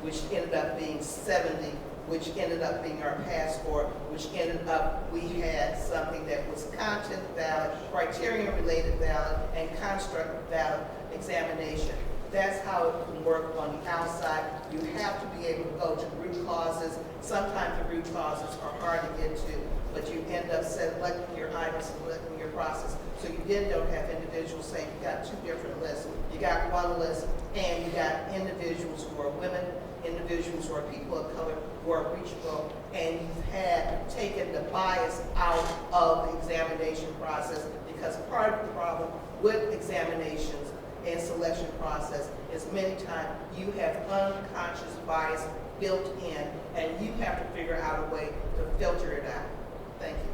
which ended up being 70, which ended up being our pass score, which ended up, we had something that was content valid, criterion related valid, and construct valid examination. That's how it can work on the outside. You have to be able to go to root causes. Sometimes the root causes are hard to get to, but you end up selecting your items and selecting your process. So you then don't have individuals saying you got 2 different lists. You got one list, and you got individuals who are women, individuals who are people of color, who are reachable, and you've had taken the bias out of the examination process, because part of the problem with examinations and selection process is many times you have built in, and you have to figure out a way to filter it out. Thank you.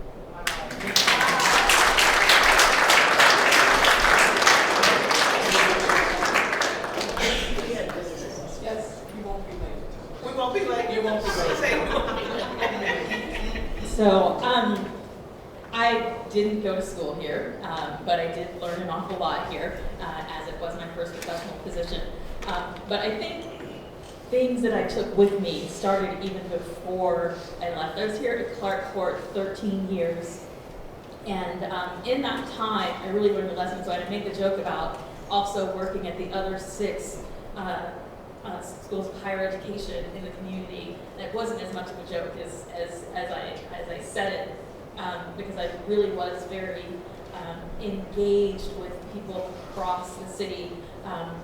Yes, you won't be late. We won't be late. You won't be late. So, I didn't go to school here, but I did learn an awful lot here, as it was my first professional position. But I think things that I took with me started even before I left. I was here at Clark for 13 years, and in that time, I really learned a lesson. So I made the joke about also working at the other 6 schools of higher education in the community. And it wasn't as much of a joke as I said it, because I really was very engaged with people across the city.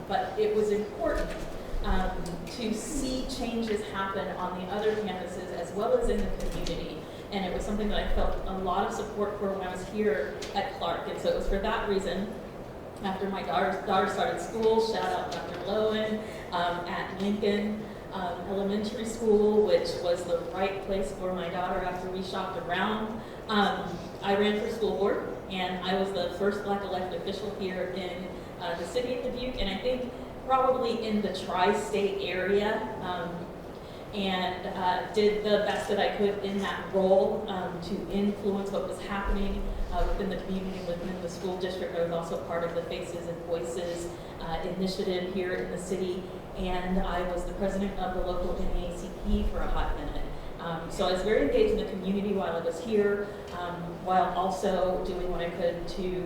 But it was important to see changes happen on the other campuses as well as in the community. And it was something that I felt a lot of support for when I was here at Clark. And so it was for that reason, after my daughter started school, shout out Dr. Lowen, at Lincoln Elementary School, which was the right place for my daughter after we shopped around. I ran for school board, and I was the first Black elected official here in the city of Dubuque, and I think probably in the tri-state area, and did the best that I could in that role to influence what was happening within the community, within the school district. I was also part of the Faces and Voices initiative here in the city, and I was the president of the local NAACP for a hot minute. So I was very engaged in the community while I was here, while also doing what I could to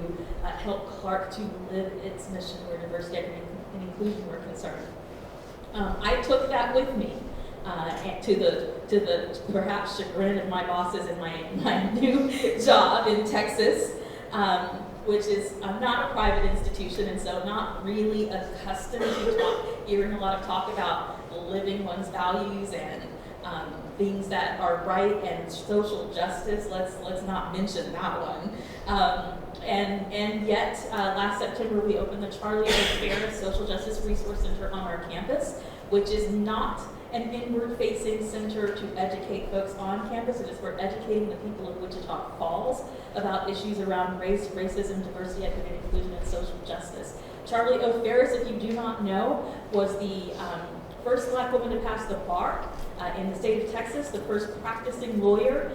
help Clark to live its mission where diversity, equity, and inclusion were concerned. I took that with me to the perhaps chagrin of my bosses in my new job in Texas, which is not a private institution, and so not really accustomed to hearing a lot of talk about living one's values and things that are right and social justice. Let's not mention that one. And yet, last September we opened the Charlie O. Ferris Social Justice Resource Center on our campus, which is not an inward-facing center to educate folks on campus. It is for educating the people of Wichita Falls about issues around race, racism, diversity, equity, inclusion, and social justice. Charlie O. Ferris, if you do not know, was the first Black woman to pass the bar in the state of Texas, the first practicing lawyer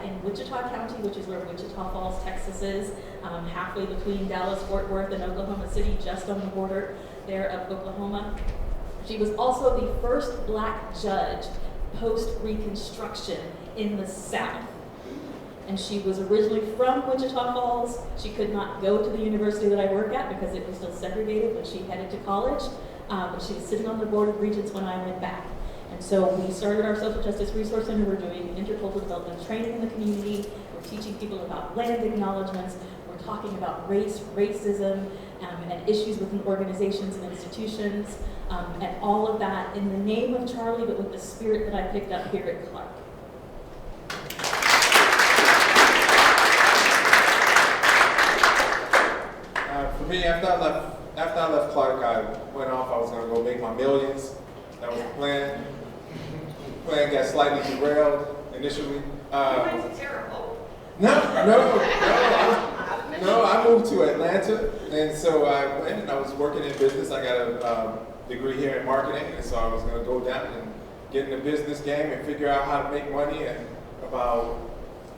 in Wichita County, which is where Wichita Falls, Texas is, halfway between Dallas, Fort Worth, and Oklahoma City, just on the border there of Oklahoma. She was also the first Black judge post-Reconstruction in the South. And she was originally from Wichita Falls. She could not go to the university that I work at because it was still segregated when she headed to college. But she was sitting on the board of regents when I went back. And so we started our Social Justice Resource Center. We're doing intercultural development training in the community. We're teaching people about land acknowledgements. We're talking about race, racism, and issues within organizations and institutions, and all of that in the name of Charlie, but with the spirit that I picked up here at Clark. For me, after I left Clark, I went off. I was going to go make my millions. That was the plan. The plan got slightly derailed initially. Terrible. No, I moved to Atlanta, and so I went and I was working in business. I got a degree here in marketing, and so I was going to go down and get in the business game and figure out how to make money. And about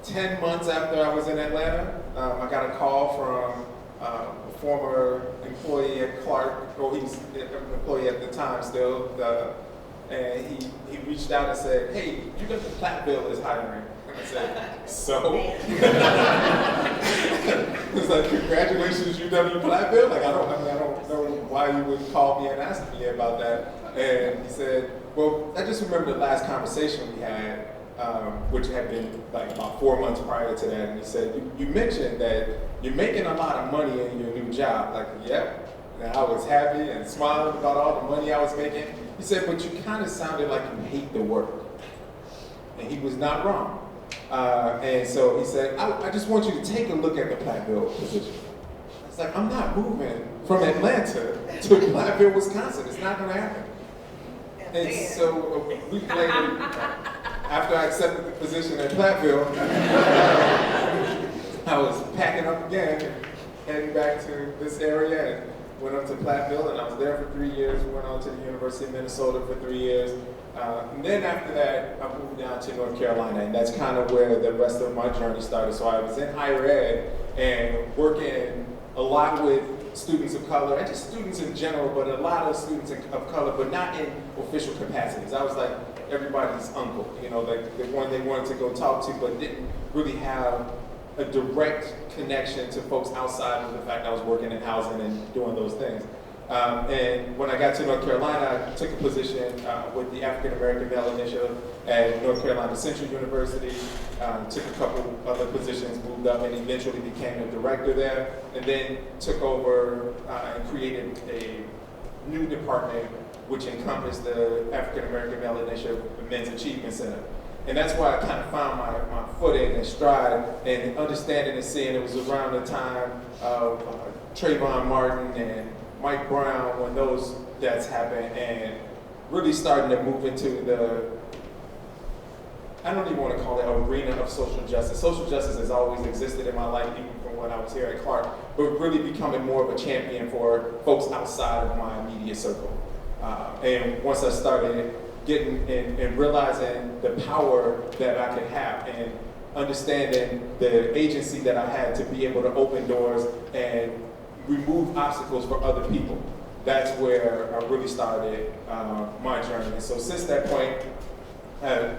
10 months after I was in Atlanta, I got a call from a former employee at Clark, or he's an employee at the time still, and he reached out and said, "Hey, the Platteville is hiring." I said, "So?" It's like, "Congratulations, UW Platteville." Like, I don't know why you would call me and ask me about that. And he said, "Well, I just remember the last conversation we had, which had been like about 4 months prior to that." And he said, you mentioned that you're making a lot of money in your new job." Like, yep. And I was happy and smiling about all the money I was making. He said, "But you kind of sounded like you hate the work." And he was not wrong. And so he said, I just want you to take a look at the Platteville position. It's like, I'm not moving from Atlanta to Platteville, Wisconsin. It's not going to happen. And so a week later, after I accepted the position at Platteville, I was packing up again, heading back to this area, and went up to Platteville, and I was there for 3 years. Went on to the University of Minnesota for 3 years. And then after that, I moved down to North Carolina, and that's kind of where the rest of my journey started. So I was in higher ed and working a lot with students of color, and just students in general, but a lot of students of color, but not in official capacities. I was like everybody's uncle, you know, like the one they wanted to go talk to, but didn't really have a direct connection to folks outside of the fact I was working in housing and doing those things. And when I got to North Carolina, I took a position with the African American Male Initiative at North Carolina Central University, took a couple other positions, moved up, and eventually became a director there, and then took over and created a new department which encompassed the African American Male Initiative Men's Achievement Center. And that's where I kind of found my footing and stride, and understanding and seeing it was around the time of Trayvon Martin and Mike Brown when those deaths happened, and really starting to move into the, I don't even want to call it arena of social justice. Social justice has always existed in my life, even from when I was here at Clark, but really becoming more of a champion for folks outside of my immediate circle. And once I started getting and realizing the power that I could have, and understanding the agency that I had to be able to open doors and remove obstacles for other people, that's where I really started my journey. And so since that point, I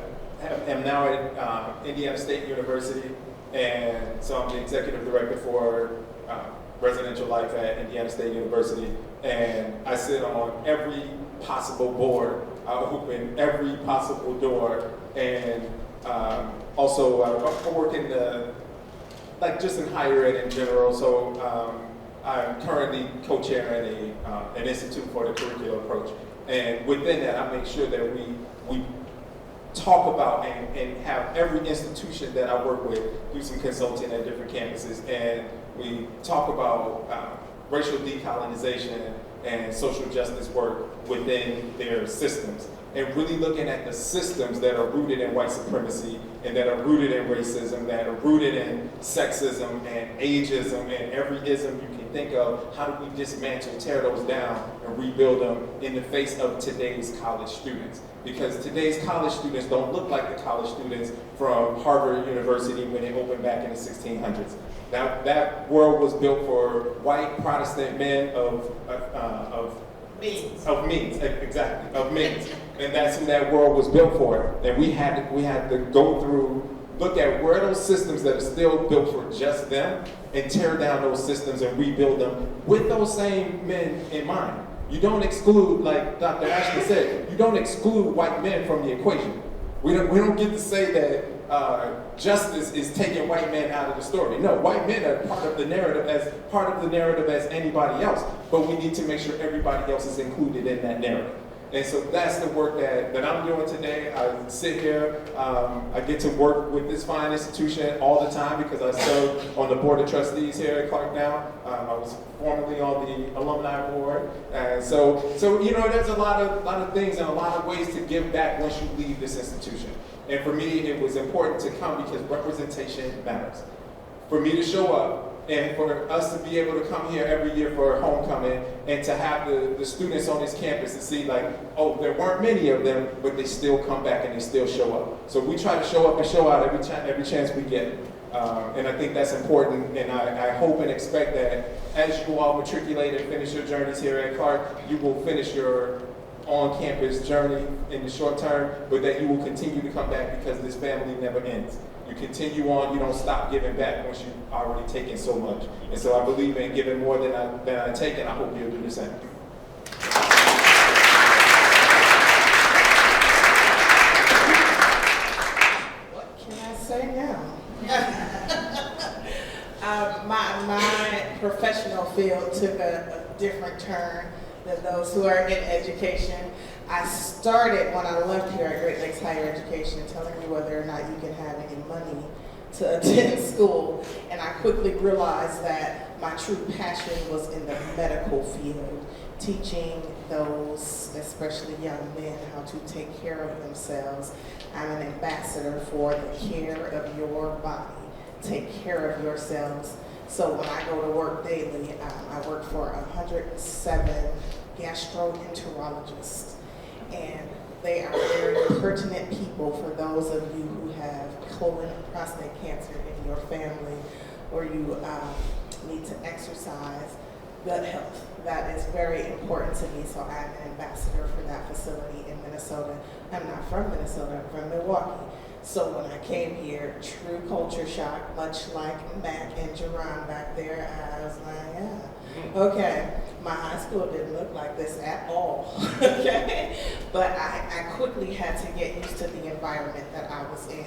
am now at Indiana State University, and so I'm the executive director for residential life at Indiana State University, and I sit on every possible board. I open every possible door, and also I work in the, like just in higher ed in general. So I'm currently co-chairing an institute for the curricular approach, and within that, I make sure that we talk about and have every institution that I work with do some consulting at different campuses, and we talk about racial decolonization and social justice work within their systems, and really looking at the systems that are rooted in white supremacy and that are rooted in racism, that are rooted in sexism and ageism and every ism you can think of. How do we dismantle, tear those down, and rebuild them in the face of today's college students? Because today's college students don't look like the college students from Harvard University when it opened back in the 1600s. Now, that world was built for white Protestant men of means, and that's who that world was built for. And we had to go through, look at where those systems that are still built for just them, and tear down those systems and rebuild them with those same men in mind. You don't exclude, like Dr. Ashley said, you don't exclude white men from the equation. We don't get to say that justice is taking white men out of the story. No, white men are part of the narrative as anybody else, but we need to make sure everybody else is included in that narrative. And so that's the work that I'm doing today. I sit here, I get to work with this fine institution all the time because I serve on the board of trustees here at Clark now. I was formerly on the alumni board. And so you know, there's a lot of things and a lot of ways to give back once you leave this institution. And for me, it was important to come because representation matters. For me to show up, and for us to be able to come here every year for homecoming, and to have the students on this campus to see like, oh, there weren't many of them, but they still come back and they still show up. So we try to show up and show out every chance we get. And I think that's important, and I hope and expect that as you all matriculate and finish your journeys here at Clark, you will finish your on-campus journey in the short term, but that you will continue to come back because this family never ends. You continue on, you don't stop giving back once you've already taken so much. And so I believe in giving more than I take, and I hope you'll do the same. What can I say now? My professional field took a different turn than those who are in education. I started when I left here at Great Lakes Higher Education telling me whether or not you can have any money to attend school, and I quickly realized that my true passion was in the medical field, teaching those, especially young men, how to take care of themselves. I'm an ambassador for the care of your body. Take care of yourselves. So when I go to work daily, I work for 107 gastroenterologists, and they are very pertinent people for those of you who have colon or prostate cancer in your family, or you need to exercise. Gut health, that is very important to me, so I'm an ambassador for that facility in Minnesota. I'm not from Minnesota, I'm from Milwaukee. So when I came here, true culture shock, much like Mac and Jerron back there, I was like, yeah, okay. My high school didn't look like this at all, okay? But I quickly had to get used to the environment that I was in.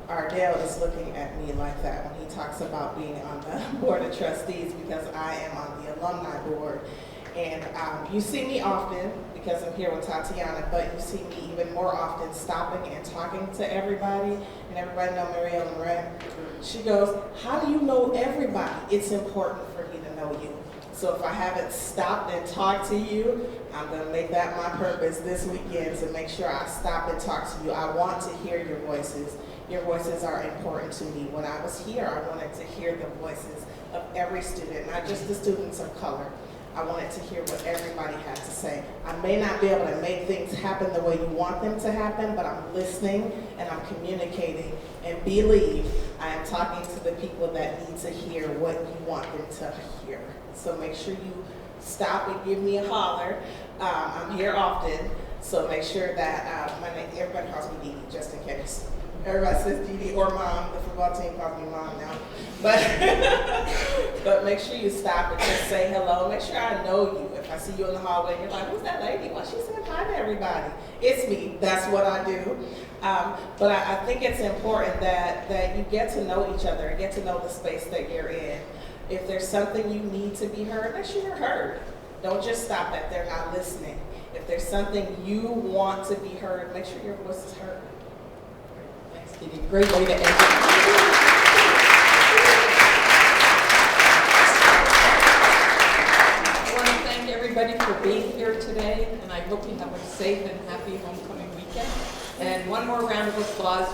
Ardell is looking at me like that when he talks about being on the board of trustees, because I am on the alumni board. And you see me often because I'm here with Tatiana, but you see me even more often stopping and talking to everybody. And everybody know Mary Ellen, right? She goes, how do you know everybody? It's important for me to know you. So if I haven't stopped and talked to you, I'm going to make that my purpose this weekend to make sure I stop and talk to you. I want to hear your voices. Your voices are important to me. When I was here, I wanted to hear the voices of every student, not just the students of color. I wanted to hear what everybody had to say. I may not be able to make things happen the way you want them to happen, but I'm listening and I'm communicating. And believe I am talking to the people that need to hear what you want them to hear. So make sure you stop and give me a holler. I'm here often, so make sure that everybody calls me Dee Dee, just in case. Everybody says Dee Dee or Mom. The football team calls me Mom now. But make sure you stop and just say hello. Make sure I know you. If I see you in the hallway and you're like, who's that lady? Well, she's saying hi to everybody. It's me. That's what I do. But I think it's important that you get to know each other and get to know the space that you're in. If there's something you need to be heard, make sure you're heard. Don't just stop at they're not listening. If there's something you want to be heard, make sure your voice is heard. Thanks, Dee Dee. Great way to end it. Everybody for being here today, and I hope you have a safe and happy homecoming weekend. And one more round of applause.